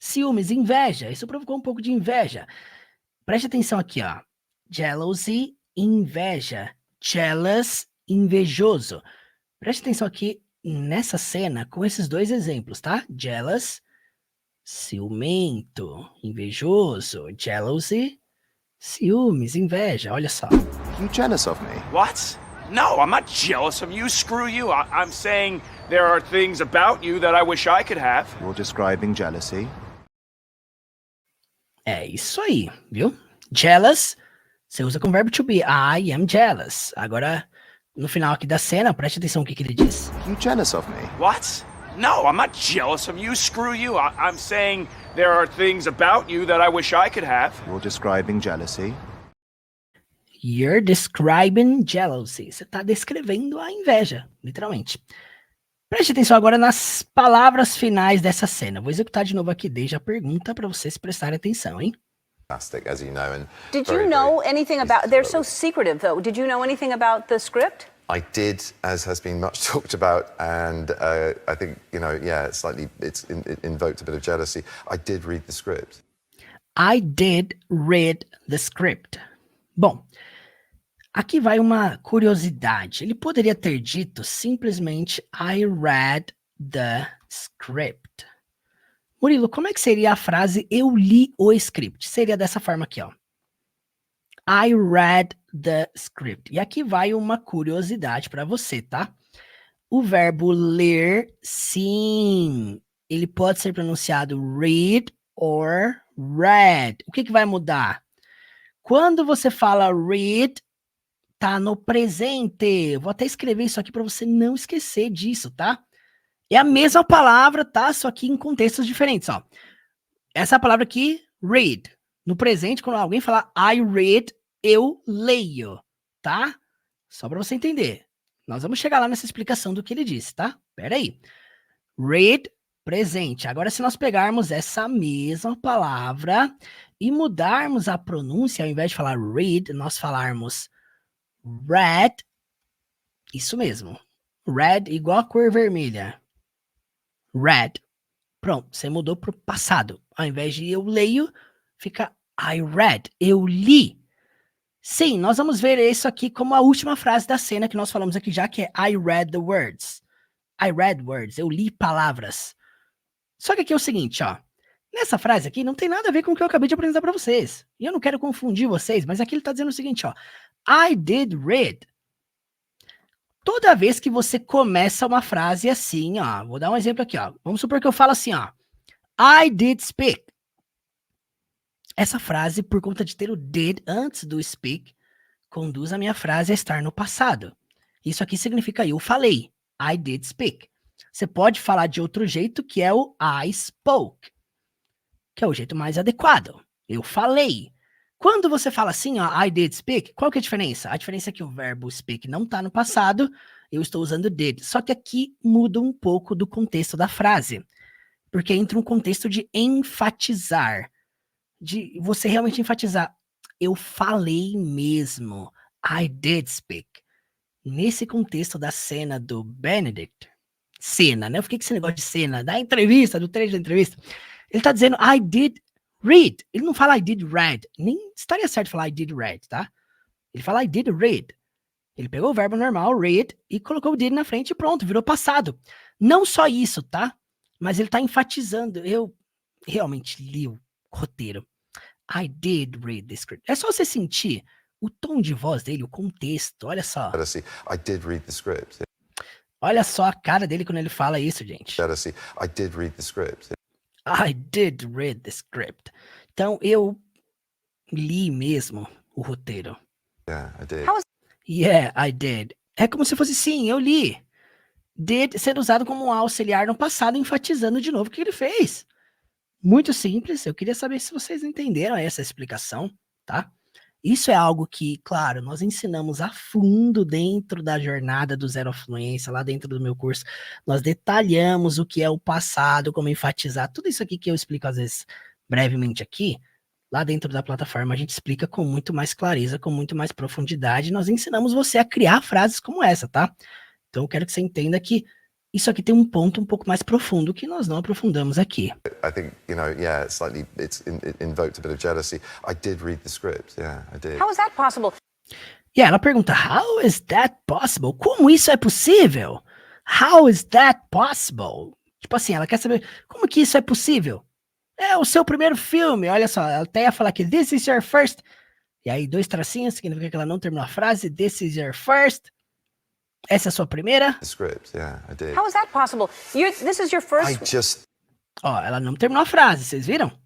Ciúmes, inveja. Isso provocou um pouco de inveja. Preste atenção aqui, ó. Jealousy, inveja. Jealous, invejoso. Preste atenção aqui nessa cena com esses dois exemplos, tá? Jealous, ciumento, invejoso. Jealousy, ciúmes, inveja. Olha só. You jealous of me? What? No, I'm not jealous of you. Screw you. I'm saying there are things about you that I wish I could have. You're describing jealousy. É isso aí, viu? Jealous, você usa com o verbo to be. I am jealous. Agora, no final aqui da cena, preste atenção no que ele diz. You jealous of me? What? No, I'm not jealous of you. Screw you. I'm saying there are things about you that I wish I could have. You're describing jealousy. You're describing jealousy. Você está descrevendo a inveja, literalmente. Preste atenção agora nas palavras finais dessa cena. Vou executar de novo aqui desde a pergunta para vocês prestarem atenção, hein? Fantastic, as you know, and Did you know anything about? They're so secretive, though. Did you know anything about the script? I did, as has been much talked about, and I think, yeah, it's invoked a bit of jealousy. I did read the script. I did read the script. Bom, aqui vai uma curiosidade. Ele poderia ter dito simplesmente I read the script. Murilo, como é que seria a frase eu li o script? Seria dessa forma aqui, ó. I read the script. E aqui vai uma curiosidade para você, tá? O verbo ler, sim, ele pode ser pronunciado read or read. O que vai mudar? Quando você fala read, tá no presente. Vou até escrever isso aqui para você não esquecer disso, tá? É a mesma palavra, tá? Só que em contextos diferentes, ó. Essa palavra aqui, read. No presente, quando alguém falar I read, eu leio, tá? Só para você entender. Nós vamos chegar lá nessa explicação do que ele disse, tá? Pera aí. Read, Presente. Agora, se nós pegarmos essa mesma palavra e mudarmos a pronúncia, ao invés de falar read, nós falarmos red. Isso mesmo. Red igual a cor vermelha. Red. Pronto, você mudou para o passado. Ao invés de eu leio, fica I read. Eu li. Sim, nós vamos ver isso aqui como a última frase da cena que nós falamos aqui já, que é I read the words. I read words. Eu li palavras. Só que aqui é o seguinte, ó. Nessa frase aqui não tem nada a ver com o que eu acabei de apresentar para vocês. E eu não quero confundir vocês, mas aqui ele está dizendo o seguinte, ó. I did read. Toda vez que você começa uma frase assim, ó. Vou dar um exemplo aqui, ó. Vamos supor que eu falo assim, ó. I did speak. Essa frase, por conta de ter o did antes do speak, conduz a minha frase a estar no passado. Isso aqui significa eu falei. I did speak. Você pode falar de outro jeito, que é o I spoke, que é o jeito mais adequado. Eu falei. Quando você fala assim, ó, I did speak, qual que é a diferença? A diferença é que o verbo speak não está no passado, eu estou usando did. Só que aqui muda um pouco do contexto da frase, porque entra um contexto de enfatizar, de você realmente enfatizar. Eu falei mesmo. I did speak. Nesse contexto da cena do Benedict, cena, né? Eu fiquei com esse negócio de cena, da entrevista, do trecho da entrevista. Ele tá dizendo, I did read. Ele não fala I did read. Nem estaria certo falar I did read, tá? Ele fala I did read. Ele pegou o verbo normal, read, e colocou o did na frente e pronto, virou passado. Não só isso, tá? Mas ele tá enfatizando. Eu realmente li o roteiro. I did read the script. É só você sentir o tom de voz dele, o contexto. Olha só. I did read the script. Olha só a cara dele quando ele fala isso, gente. I did read the script. I did read the script. Então, eu li mesmo o roteiro. Yeah, I did. Yeah, I did. É como se fosse sim, eu li. Did sendo usado como um auxiliar no passado, enfatizando de novo o que ele fez. Muito simples. Eu queria saber se vocês entenderam essa explicação, tá? Isso é algo que, claro, nós ensinamos a fundo dentro da jornada do Zero Fluência, lá dentro do meu curso. Nós detalhamos o que é o passado, como enfatizar. Tudo isso aqui que eu explico, às vezes, brevemente aqui, lá dentro da plataforma, a gente explica com muito mais clareza, com muito mais profundidade. Nós ensinamos você a criar frases como essa, tá? Então, eu quero que você entenda que isso aqui tem um ponto um pouco mais profundo que nós não aprofundamos aqui. I think, yeah, it's invoked a bit of jealousy. I did read the script, yeah, I did. How is that possible? E ela pergunta, how is that possible? Como isso é possível? How is that possible? Tipo assim, ela quer saber, como que isso é possível? É o seu primeiro filme, olha só, ela até ia falar que this is your first, e aí 2 tracinhos, significa que ela não terminou a frase, this is your first. Essa é a sua primeira? The script, yeah, I did. How is that possible? This is your first... Ó, ela não terminou a frase, vocês viram?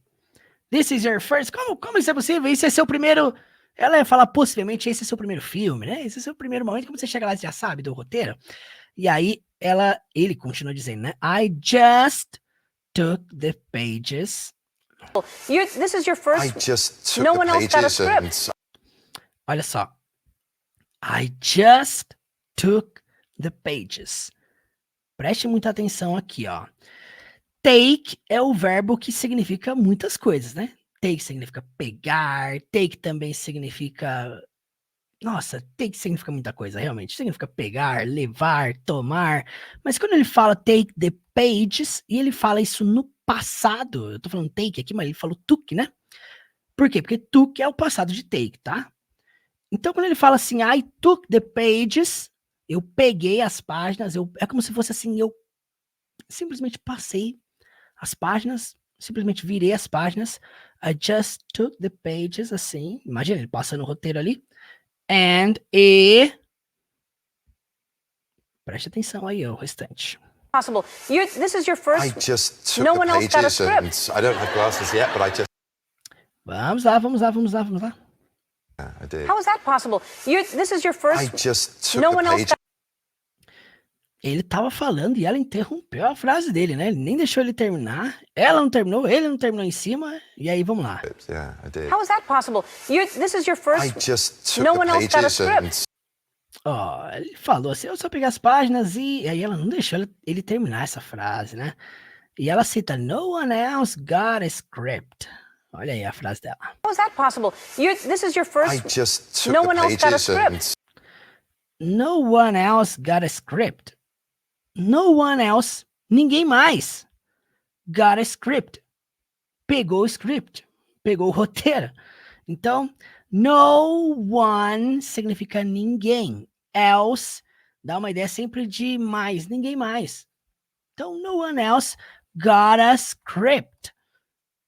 This is your first... Como isso é possível? Isso é seu primeiro... Ela ia falar, possivelmente, esse é seu primeiro filme, né? Esse é seu primeiro momento. Como você chega lá, você já sabe do roteiro. E aí, ele continua dizendo, né? I just took the pages... This is your first... I just took no the one else got a pages script. Olha só. I just took the pages. Preste muita atenção aqui, ó. Take é o verbo que significa muitas coisas, né? Take significa pegar, take também significa... Nossa, take significa muita coisa, realmente. Significa pegar, levar, tomar. Mas quando ele fala take the pages, e ele fala isso no passado, eu tô falando take aqui, mas ele falou took, né? Por quê? Porque took é o passado de take, tá? Então, quando ele fala assim, I took the pages... Eu peguei as páginas, é como se fosse assim, eu simplesmente passei as páginas, simplesmente virei as páginas. I just took the pages, assim, imagina, ele passando o roteiro ali. Preste atenção aí, o restante. Possible. This is your first... I just took no the one else got a pages and script. I don't have glasses yet, but I just... Vamos lá. Yeah, I did. How is that possible? This is your first... I just took no the one else pages... got... Ele tava falando e ela interrompeu a frase dele, né? Ele nem deixou ele terminar. Ela não terminou, ele não terminou em cima. E aí, vamos lá. Yeah, I did. How is that possible? This is your first... I just took no the one else got a pages and... script. Ó, ele falou assim, eu só peguei as páginas e aí ela não deixou ele terminar essa frase, né? E ela cita, no one else got a script. Olha aí a frase dela. How is that possible? This is your first... I just took no the one else got a pages script. and No one else got a script. No one else, ninguém mais, got a script. Pegou o script, pegou o roteiro. Então, no one significa ninguém. Else dá uma ideia sempre de mais, ninguém mais. Então, no one else got a script.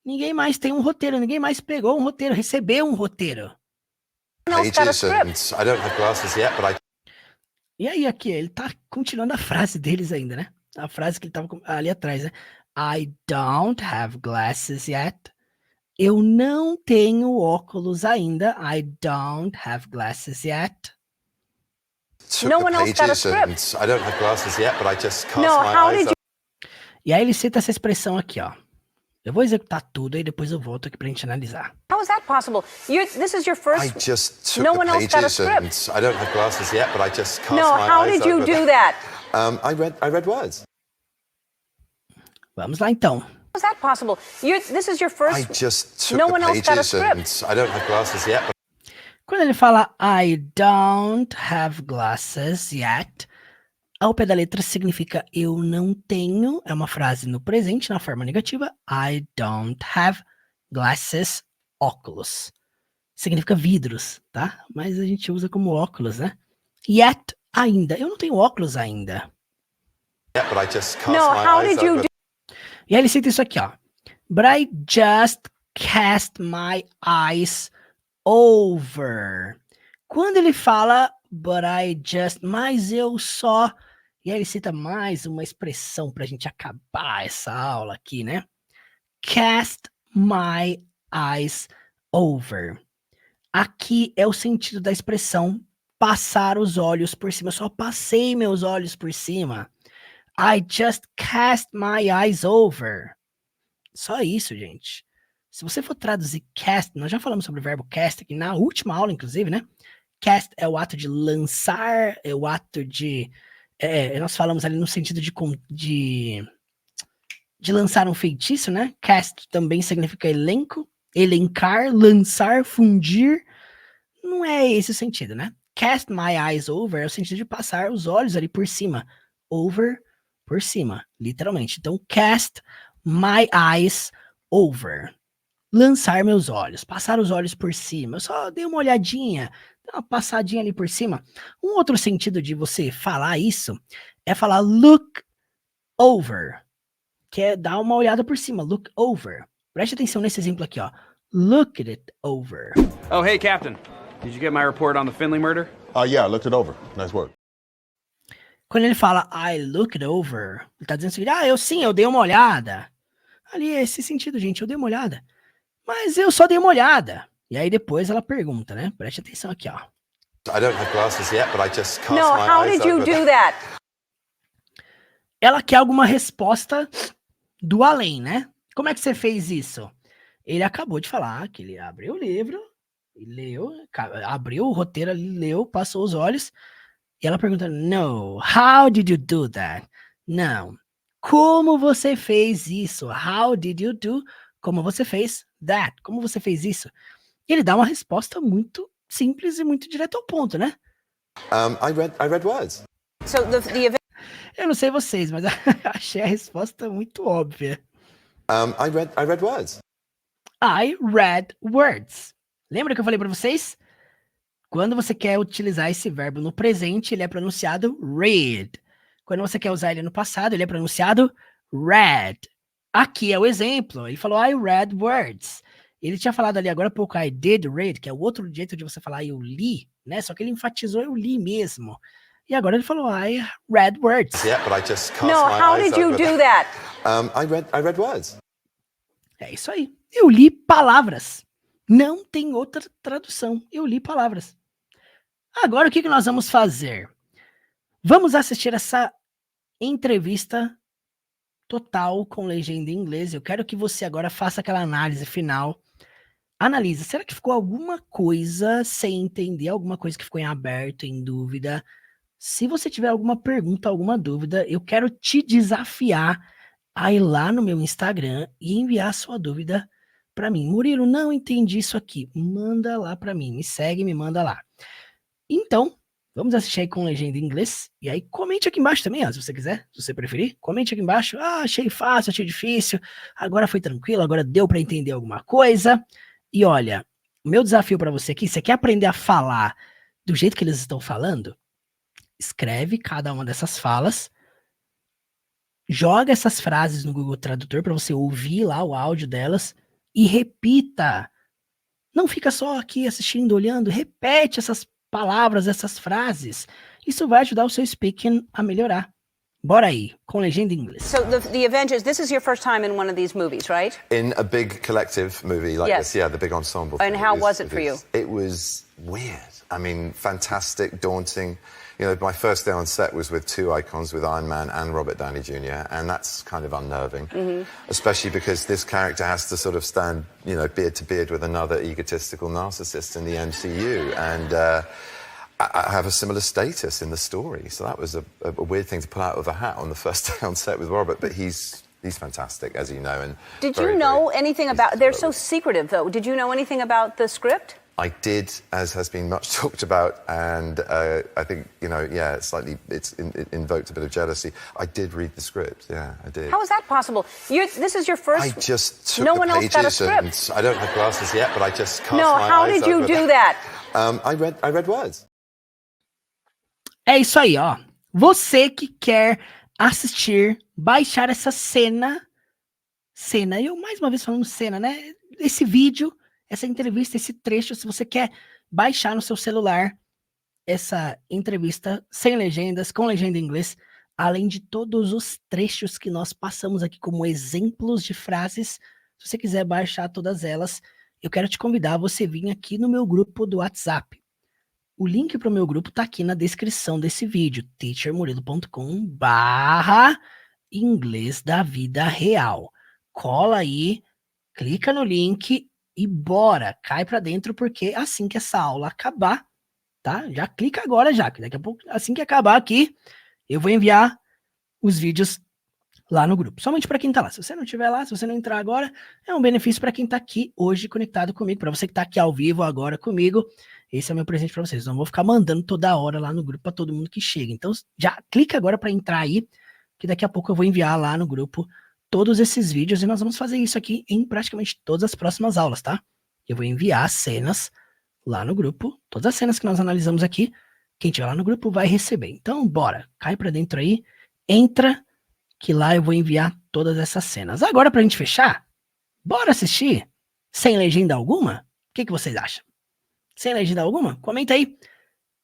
Ninguém mais tem um roteiro, ninguém mais pegou um roteiro, recebeu um roteiro. pages and I don't have glasses yet, but I... E aí, aqui, ele tá continuando a frase deles ainda, né? A frase que ele tava ali atrás, né? I don't have glasses yet. Eu não tenho óculos ainda. I don't have glasses yet. took the pages and I don't have glasses yet, but I just cast my eyes up. E aí ele cita essa expressão aqui, ó. Eu vou executar tudo e depois eu volto aqui pra gente analisar. How is that possible? This is your first... I just took no the one else got a pages script. and I don't have glasses yet, but I just cast No, my how eyes did you over do them. that? I read words. Vamos lá, então. How is that possible? This is your first... I just took no the one else got a pages script. and I don't have glasses yet, but Quando ele fala I don't have glasses yet, ao pé da letra significa eu não tenho, é uma frase no presente, na forma negativa, I don't have glasses, óculos. Significa vidros, tá? Mas a gente usa como óculos, né? Yet, ainda. Eu não tenho óculos ainda. yeah, but I just cast No, my how eyes did you over do... E aí ele cita isso aqui, ó. But I just cast my eyes over. Quando ele fala but I just, mas eu só... E aí ele cita mais uma expressão pra gente acabar essa aula aqui, né? Cast my eyes over. Aqui é o sentido da expressão passar os olhos por cima. Eu só passei meus olhos por cima. I just cast my eyes over. Só isso, gente. Se você for traduzir cast, nós já falamos sobre o verbo cast aqui na última aula, inclusive, né? Cast é o ato de lançar, é o ato de... nós falamos ali no sentido de lançar um feitiço, né? Cast também significa elenco, elencar, lançar, fundir. Não é esse o sentido, né? Cast my eyes over é o sentido de passar os olhos ali por cima. Over, por cima, literalmente. Então, cast my eyes over. Lançar meus olhos, passar os olhos por cima. Eu só dei uma olhadinha, dei uma passadinha ali por cima. Um outro sentido de você falar isso é falar look over, que é dar uma olhada por cima, look over. Preste atenção nesse exemplo aqui, ó. Look it over. Oh, hey, Captain. Did you get my report on the Finley murder? Yeah, I looked it over. Nice work. Quando ele fala I look it over, ele tá dizendo assim, eu dei uma olhada. Ali é esse sentido, gente, eu dei uma olhada. Mas eu só dei uma olhada. E aí depois ela pergunta, né? Preste atenção aqui, ó. I don't have glasses yet, but I just cast No, my how eyes did you over do them. that? Ela quer alguma resposta do além, né? Como é que você fez isso? Ele acabou de falar que ele abriu o livro, leu, abriu o roteiro ali, leu, passou os olhos. E ela pergunta, no, how did you do that? Não, como você fez isso? How did you do? Como você fez that? Como você fez isso? E ele dá uma resposta muito simples e muito direto ao ponto, né? I read words. So the event... Eu não sei vocês, mas achei a resposta muito óbvia. I read words. I read words. Lembra que eu falei para vocês? Quando você quer utilizar esse verbo no presente, ele é pronunciado read. Quando você quer usar ele no passado, ele é pronunciado read. Aqui é o exemplo. Ele falou, I read words. Ele tinha falado ali agora há pouco, I did read, que é o outro jeito de você falar eu li, né? Só que ele enfatizou eu li mesmo. E agora ele falou, I read words. Yeah, but I just cast No, my how eyes did you over do them. that? I read words. É isso aí. Eu li palavras. Não tem outra tradução. Eu li palavras. Agora o que nós vamos fazer? Vamos assistir essa entrevista total com legenda em inglês. Eu quero que você agora faça aquela análise final. Analisa, será que ficou alguma coisa sem entender? Alguma coisa que ficou em aberto, em dúvida? Se você tiver alguma pergunta, alguma dúvida, eu quero te desafiar a ir lá no meu Instagram e enviar sua dúvida para mim. Murilo, não entendi isso aqui. Manda lá para mim. Me segue, me manda lá. Então, vamos assistir aí com legenda em inglês. E aí, comente aqui embaixo também, ó, se você quiser, se você preferir. Comente aqui embaixo. Ah, achei fácil, achei difícil. Agora foi tranquilo, agora deu para entender alguma coisa. E olha, o meu desafio para você aqui, você quer aprender a falar do jeito que eles estão falando? Escreve cada uma dessas falas. Joga essas frases no Google Tradutor para você ouvir lá o áudio delas e repita. Não fica só aqui assistindo, olhando. Repete essas palavras, essas frases. Isso vai ajudar o seu speaking a melhorar. Bora aí, com legenda em inglês. So the Avengers, this is your first time in one of these movies, right? In a big collective movie like Yes. this, yeah, the big ensemble. And thing. how was it for you? It was weird. I mean, fantastic, daunting. You know, my first day on set was with two icons, with Iron Man and Robert Downey Jr., and that's kind of unnerving, especially because this character has to sort of stand, you know, beard to beard with another egotistical narcissist in the MCU, and I have a similar status in the story, so that was a weird thing to pull out of a hat on the first day on set with Robert, but he's fantastic, as you know. And Did you know anything about, they're so secretive though, did you know anything about the script? I did, as has been much talked about, and I think, you know, yeah, it invoked a bit of jealousy. I did read the script, yeah, I did. How is that possible? This is your first... I just took no the one else got a pages script. and I don't have glasses yet, but I just cast No, my how eyes did you over do that. that? I read words. É isso aí, ó. Você que quer assistir, baixar essa cena, eu mais uma vez falando cena, né? Esse vídeo, essa entrevista, esse trecho, se você quer baixar no seu celular essa entrevista sem legendas, com legenda em inglês, além de todos os trechos que nós passamos aqui como exemplos de frases, se você quiser baixar todas elas, eu quero te convidar a você vir aqui no meu grupo do WhatsApp. O link para o meu grupo está aqui na descrição desse vídeo, teachermurilo.com/inglês da vida real. Cola aí, clica no link e bora, cai para dentro, porque assim que essa aula acabar, tá? Já clica agora já, que daqui a pouco, assim que acabar aqui, eu vou enviar os vídeos lá no grupo. Somente para quem tá lá. Se você não estiver lá, se você não entrar agora, é um benefício para quem tá aqui hoje conectado comigo, para você que tá aqui ao vivo agora comigo. Esse é o meu presente para vocês. Não vou ficar mandando toda hora lá no grupo para todo mundo que chega. Então, já clica agora para entrar aí, que daqui a pouco eu vou enviar lá no grupo todos esses vídeos e nós vamos fazer isso aqui em praticamente todas as próximas aulas, tá? Eu vou enviar as cenas lá no grupo, todas as cenas que nós analisamos aqui, quem tiver lá no grupo vai receber. Então, bora, cai para dentro aí, entra, que lá eu vou enviar todas essas cenas. Agora, pra gente fechar, bora assistir sem legenda alguma? O que vocês acham? Sem legenda alguma? Comenta aí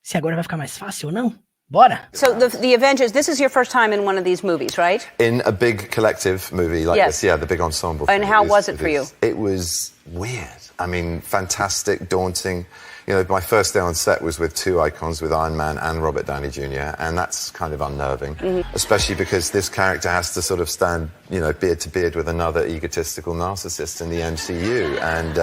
se agora vai ficar mais fácil ou não. Bora! So the Avengers, this is your first time in one of these movies, right? In a big collective movie like Yes. this, yeah, the big ensemble. And thing. how was it for you? It was weird. I mean, fantastic, daunting. You know, my first day on set was with two icons, with Iron Man and Robert Downey Jr., and that's kind of unnerving, especially because this character has to sort of stand, you know, beard to beard with another egotistical narcissist in the MCU, and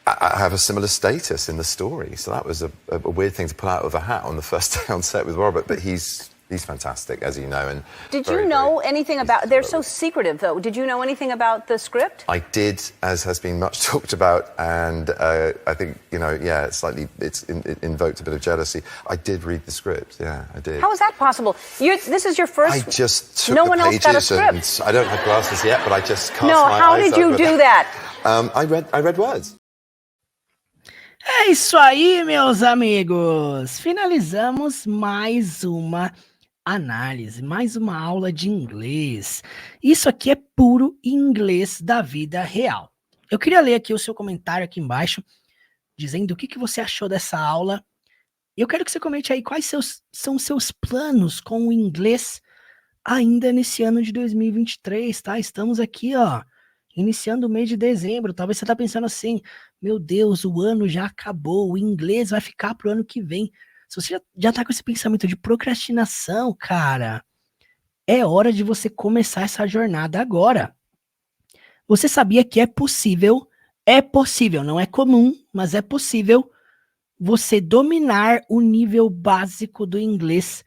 I have a similar status in the story, so that was a weird thing to pull out of a hat on the first day on set with Robert, but he's fantastic, as you know. And Did you know anything about, they're so secretive though, did you know anything about the script? I did, as has been much talked about, and I think, you know, yeah, it invoked a bit of jealousy. I did read the script, yeah, I did. How is that possible? This is your first... I just took no the one else got a pages script. and I don't have glasses yet, but I just cast No, my how eyes did you over do that? I read words. É isso aí, meus amigos. Finalizamos mais uma análise, mais uma aula de inglês. Isso aqui é puro inglês da vida real. Eu queria ler aqui o seu comentário aqui embaixo, dizendo o que você achou dessa aula. Eu quero que você comente aí quais são seus planos com o inglês ainda nesse ano de 2023, tá? Estamos aqui, ó, iniciando o mês de dezembro. Talvez você tá pensando assim, meu Deus, o ano já acabou, o inglês vai ficar pro ano que vem. Se você já tá com esse pensamento de procrastinação, cara, é hora de você começar essa jornada agora. Você sabia que é possível, não é comum, mas é possível você dominar o nível básico do inglês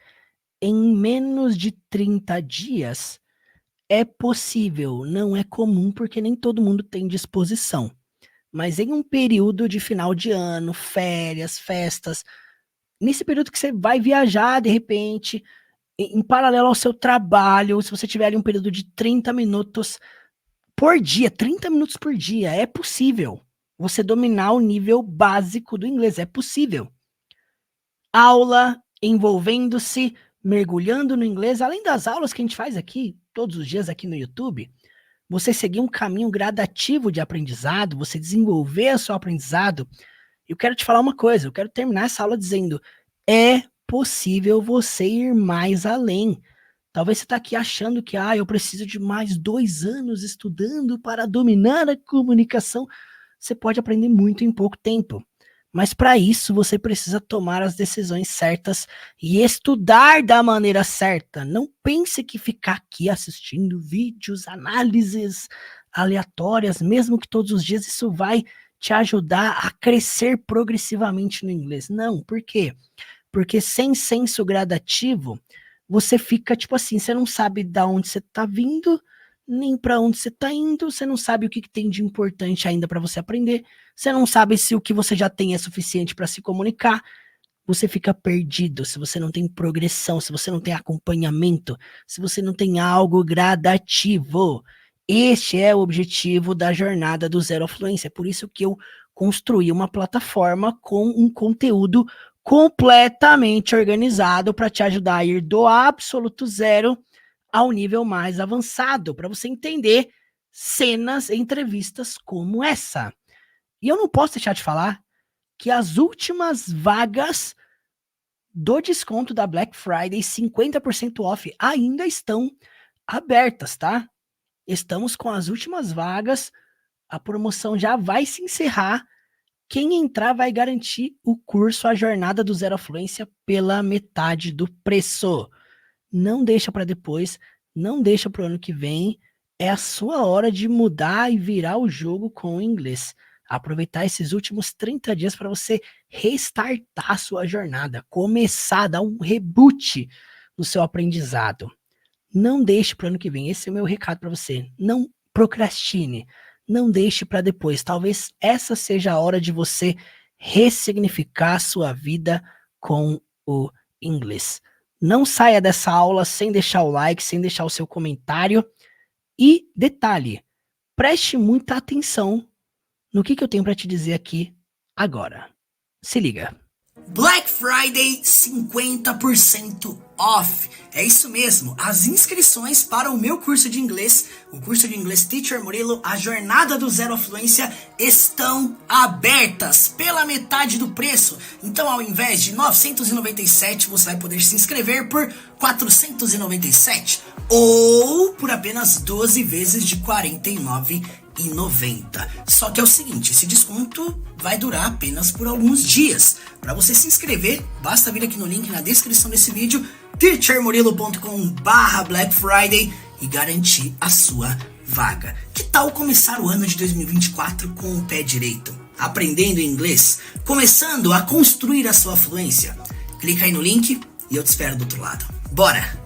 em menos de 30 dias? É possível, não é comum porque nem todo mundo tem disposição. Mas em um período de final de ano, férias, festas, nesse período que você vai viajar de repente, em paralelo ao seu trabalho, se você tiver ali um período de 30 minutos por dia, 30 minutos por dia, é possível você dominar o nível básico do inglês, é possível. Aula, envolvendo-se, mergulhando no inglês, além das aulas que a gente faz aqui, todos os dias aqui no YouTube, você seguir um caminho gradativo de aprendizado, você desenvolver o seu aprendizado. Eu quero te falar uma coisa, eu quero terminar essa aula dizendo, é possível você ir mais além. Talvez você está aqui achando que eu preciso de mais 2 anos estudando para dominar a comunicação. Você pode aprender muito em pouco tempo. Mas para isso você precisa tomar as decisões certas e estudar da maneira certa. Não pense que ficar aqui assistindo vídeos, análises aleatórias, mesmo que todos os dias, isso vai te ajudar a crescer progressivamente no inglês. Não, por quê? Porque sem senso gradativo, você fica tipo assim, você não sabe de onde você está vindo, nem para onde você está indo, você não sabe o que tem de importante ainda para você aprender, você não sabe se o que você já tem é suficiente para se comunicar, você fica perdido se você não tem progressão, se você não tem acompanhamento, se você não tem algo gradativo. Este é o objetivo da jornada do Zero Fluência, é por isso que eu construí uma plataforma com um conteúdo completamente organizado para te ajudar a ir do absoluto zero ao nível mais avançado, para você entender cenas, entrevistas como essa. E eu não posso deixar de falar que as últimas vagas do desconto da Black Friday, 50% off, ainda estão abertas, tá? Estamos com as últimas vagas, a promoção já vai se encerrar. Quem entrar vai garantir o curso A Jornada do Zero Fluência pela metade do preço. Não deixa para depois, não deixa para o ano que vem. É a sua hora de mudar e virar o jogo com o inglês. Aproveitar esses últimos 30 dias para você restartar a sua jornada, começar a dar um reboot no seu aprendizado. Não deixe para o ano que vem. Esse é o meu recado para você. Não procrastine. Não deixe para depois. Talvez essa seja a hora de você ressignificar a sua vida com o inglês. Não saia dessa aula sem deixar o like, sem deixar o seu comentário. E detalhe, preste muita atenção no que eu tenho para te dizer aqui agora. Se liga. Black Friday 50% off. É isso mesmo, as inscrições para o meu curso de inglês, o curso de inglês Teacher Murilo, a jornada do Zero Fluência, estão abertas pela metade do preço. Então, ao invés de 997, você vai poder se inscrever por 497 ou por apenas 12 vezes de R$ 49,90. Só que é o seguinte, esse desconto vai durar apenas por alguns dias. Para você se inscrever, basta vir aqui no link na descrição desse vídeo, teachermurilo.com/Black Friday e garantir a sua vaga. Que tal começar o ano de 2024 com o pé direito? Aprendendo inglês? Começando a construir a sua fluência? Clica aí no link e eu te espero do outro lado. Bora!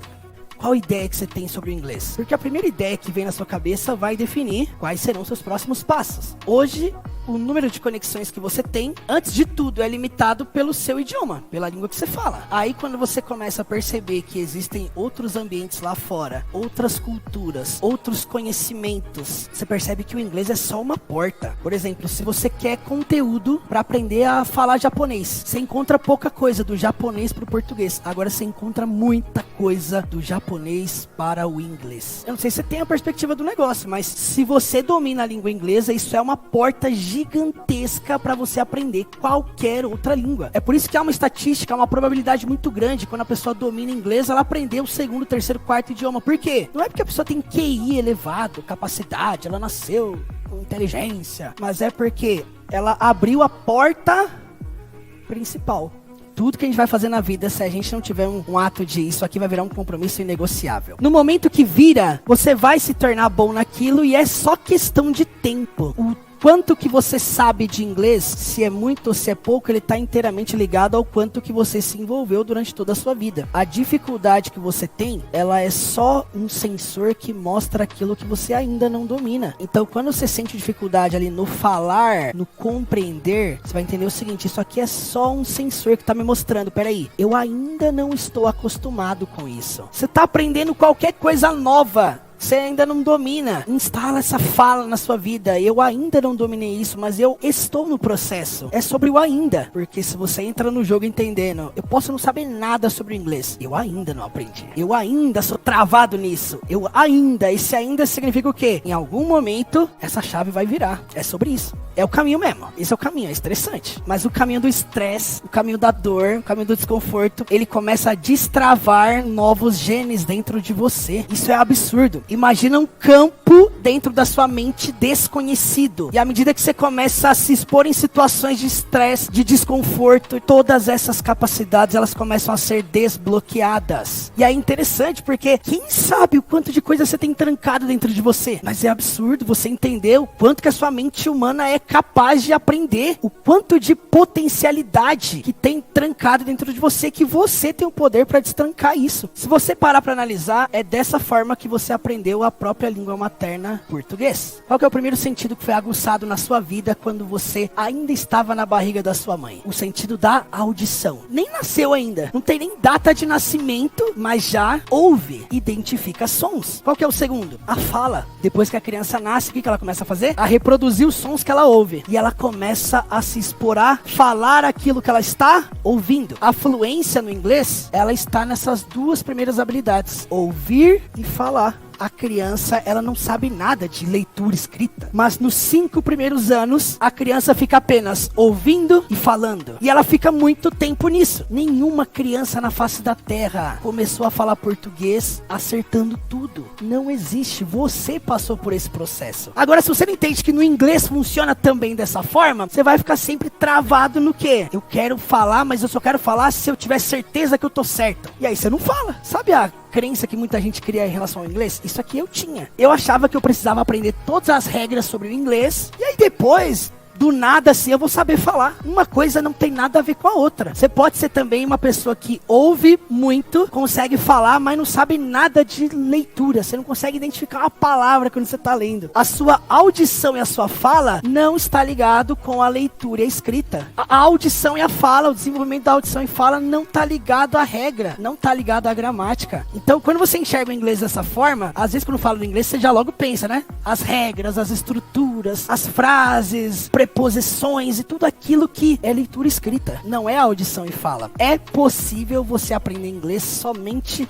Qual ideia que você tem sobre o inglês? Porque a primeira ideia que vem na sua cabeça vai definir quais serão seus próximos passos. Hoje, o número de conexões que você tem, antes de tudo, é limitado pelo seu idioma, pela língua que você fala. Aí, quando você começa a perceber que existem outros ambientes lá fora, outras culturas, outros conhecimentos, você percebe que o inglês é só uma porta. Por exemplo, se você quer conteúdo para aprender a falar japonês, você encontra pouca coisa do japonês para o português. Agora você encontra muita coisa do japonês para o inglês. Eu não sei se você tem a perspectiva do negócio, mas se você domina a língua inglesa, isso é uma porta gigantesca para você aprender qualquer outra língua. É por isso que há uma estatística, uma probabilidade muito grande quando a pessoa domina inglês, ela aprendeu o segundo, terceiro, quarto idioma. Por quê? Não é porque a pessoa tem QI elevado, capacidade, ela nasceu com inteligência, mas é porque ela abriu a porta principal. Tudo que a gente vai fazer na vida, se a gente não tiver um ato de isso aqui, vai virar um compromisso inegociável. No momento que vira, você vai se tornar bom naquilo e é só questão de tempo. O quanto que você sabe de inglês, se é muito ou se é pouco, ele está inteiramente ligado ao quanto que você se envolveu durante toda a sua vida. A dificuldade que você tem, ela é só um sensor que mostra aquilo que você ainda não domina. Então, quando você sente dificuldade ali no falar, no compreender, você vai entender o seguinte: isso aqui é só um sensor que está me mostrando, peraí, eu ainda não estou acostumado com isso. Você está aprendendo qualquer coisa nova, você ainda não domina. Instala essa fala na sua vida: eu ainda não dominei isso, mas eu estou no processo. É sobre o ainda. Porque se você entra no jogo entendendo, eu posso não saber nada sobre o inglês, eu ainda não aprendi, eu ainda sou travado nisso, eu ainda, esse ainda significa o quê? Em algum momento, essa chave vai virar. É sobre isso. É o caminho mesmo. Esse é o caminho, é estressante. Mas o caminho do estresse, o caminho da dor, o caminho do desconforto, ele começa a destravar novos genes dentro de você. Isso é absurdo. Imagina um campo dentro da sua mente desconhecido. E à medida que você começa a se expor em situações de estresse, de desconforto, todas essas capacidades, elas começam a ser desbloqueadas. E é interessante porque quem sabe o quanto de coisa você tem trancado dentro de você? Mas é absurdo você entender o quanto que a sua mente humana é capaz de aprender, o quanto de potencialidade que tem trancado dentro de você, que você tem o poder para destrancar isso. Se você parar para analisar, é dessa forma que você aprendeu a própria língua materna, português. Qual que é o primeiro sentido que foi aguçado na sua vida quando você ainda estava na barriga da sua mãe? O sentido da audição. Nem nasceu ainda, não tem nem data de nascimento, mas já ouve, identifica sons. Qual que é o segundo? A fala. Depois que a criança nasce, o que ela começa a fazer? A reproduzir os sons que ela ouve. E ela começa a se expor a falar aquilo que ela está ouvindo. A fluência no inglês, ela está nessas duas primeiras habilidades: ouvir e falar. A criança, ela não sabe nada de leitura escrita, mas nos 5 primeiros anos, a criança fica apenas ouvindo e falando. E ela fica muito tempo nisso. Nenhuma criança na face da terra começou a falar português acertando tudo. Não existe. Você passou por esse processo. Agora, se você não entende que no inglês funciona também dessa forma, você vai ficar sempre travado no quê? Eu quero falar, mas eu só quero falar se eu tiver certeza que eu tô certo. E aí você não fala. Sabe a crença que muita gente cria em relação ao inglês? Isso aqui eu tinha. Eu achava que eu precisava aprender todas as regras sobre o inglês, e aí depois, do nada assim, eu vou saber falar. Uma coisa não tem nada a ver com a outra. Você pode ser também uma pessoa que ouve muito, consegue falar, mas não sabe nada de leitura. Você não consegue identificar uma palavra quando você está lendo. A sua audição e a sua fala não está ligado com a leitura e a escrita. A audição e a fala, o desenvolvimento da audição e fala não está ligado à regra, não está ligado à gramática. Então, quando você enxerga o inglês dessa forma, às vezes quando fala do inglês, você já logo pensa, né? As regras, as estruturas, as frases, preposições e tudo aquilo que é leitura escrita. Não é audição e fala. É possível você aprender inglês somente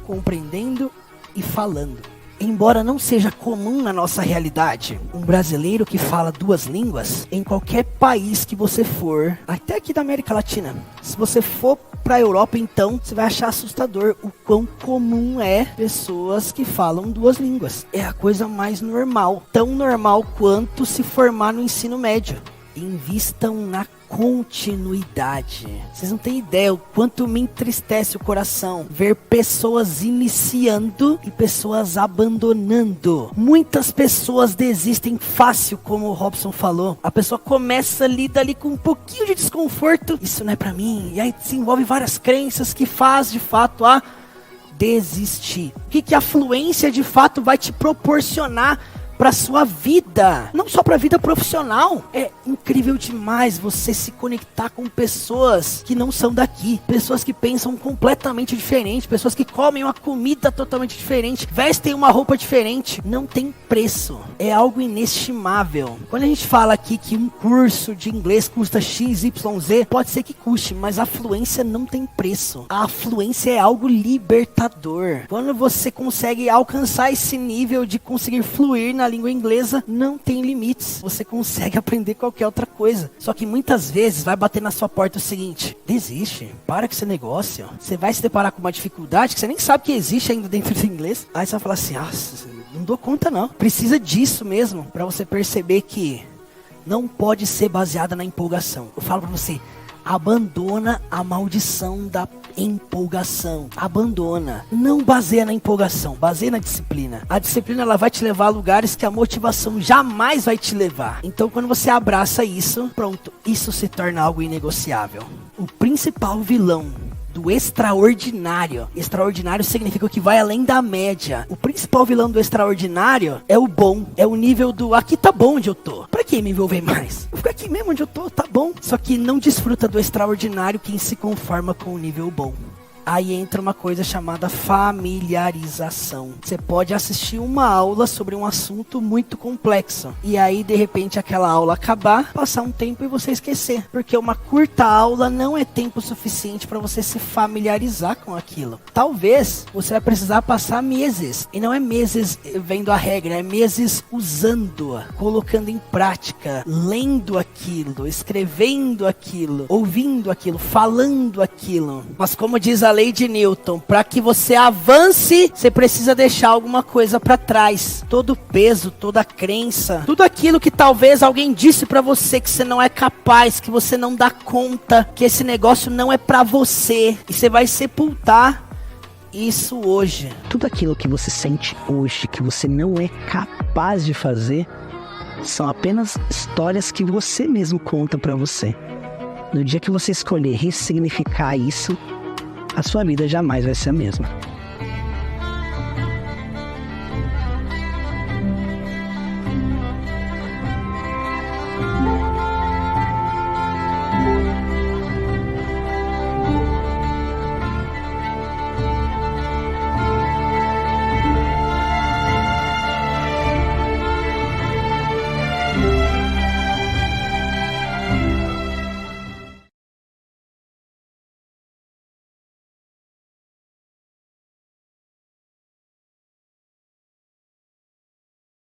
compreendendo e falando. Embora não seja comum na nossa realidade, um brasileiro que fala 2 línguas, em qualquer país que você for, até aqui da América Latina, se você for pra Europa, então, você vai achar assustador o quão comum é pessoas que falam 2 línguas. É a coisa mais normal, tão normal quanto se formar no ensino médio. Invistam na continuidade. Vocês não têm ideia o quanto me entristece o coração ver pessoas iniciando e pessoas abandonando. Muitas pessoas desistem fácil, como o Robson falou. A pessoa começa, lida ali com um pouquinho de desconforto. Isso não é pra mim. E aí desenvolve várias crenças que faz de fato a desistir. O que a fluência de fato vai te proporcionar para sua vida, não só para a vida profissional? É incrível demais você se conectar com pessoas que não são daqui, pessoas que pensam completamente diferente, pessoas que comem uma comida totalmente diferente, vestem uma roupa diferente. Não tem preço, é algo inestimável. Quando a gente fala aqui que um curso de inglês custa XYZ, pode ser que custe, mas a fluência não tem preço. A fluência é algo libertador. Quando você consegue alcançar esse nível de conseguir fluir na língua inglesa, não tem limites. Você consegue aprender qualquer outra coisa. Só que muitas vezes vai bater na sua porta o seguinte: desiste, para com esse negócio. Você vai se deparar com uma dificuldade que você nem sabe que existe ainda dentro do inglês. Aí você vai falar assim: não dou conta não. Precisa disso mesmo para você perceber que não pode ser baseada na empolgação. Eu falo pra você, Abandona a maldição da empolgação. Abandona. Não baseia na empolgação, baseia na disciplina. A disciplina, ela vai te levar a lugares que a motivação jamais vai te levar. Então, quando você abraça isso, pronto, isso se torna algo inegociável. O principal vilão do extraordinário. Extraordinário significa o que vai além da média. O principal vilão do extraordinário é o bom. É o nível do aqui tá bom onde eu tô. Pra que me envolver mais? Vou ficar aqui mesmo onde eu tô, tá bom. Só que não desfruta do extraordinário quem se conforma com o nível bom. Aí entra uma coisa chamada familiarização. Você pode assistir uma aula sobre um assunto muito complexo. E aí, de repente, aquela aula acabar, passar um tempo e você esquecer. Porque uma curta aula não é tempo suficiente para você se familiarizar com aquilo. Talvez você vai precisar passar meses. E não é meses vendo a regra, é meses usando-a, colocando em prática, lendo aquilo, escrevendo aquilo, ouvindo aquilo, falando aquilo. Mas como diz a lei de Newton, para que você avance, você precisa deixar alguma coisa para trás. Todo peso, toda crença, tudo aquilo que talvez alguém disse para você que você não é capaz, que você não dá conta, que esse negócio não é para você, e você vai sepultar isso hoje. Tudo aquilo que você sente hoje, que você não é capaz de fazer, são apenas histórias que você mesmo conta para você. No dia que você escolher ressignificar isso, a sua vida jamais vai ser a mesma.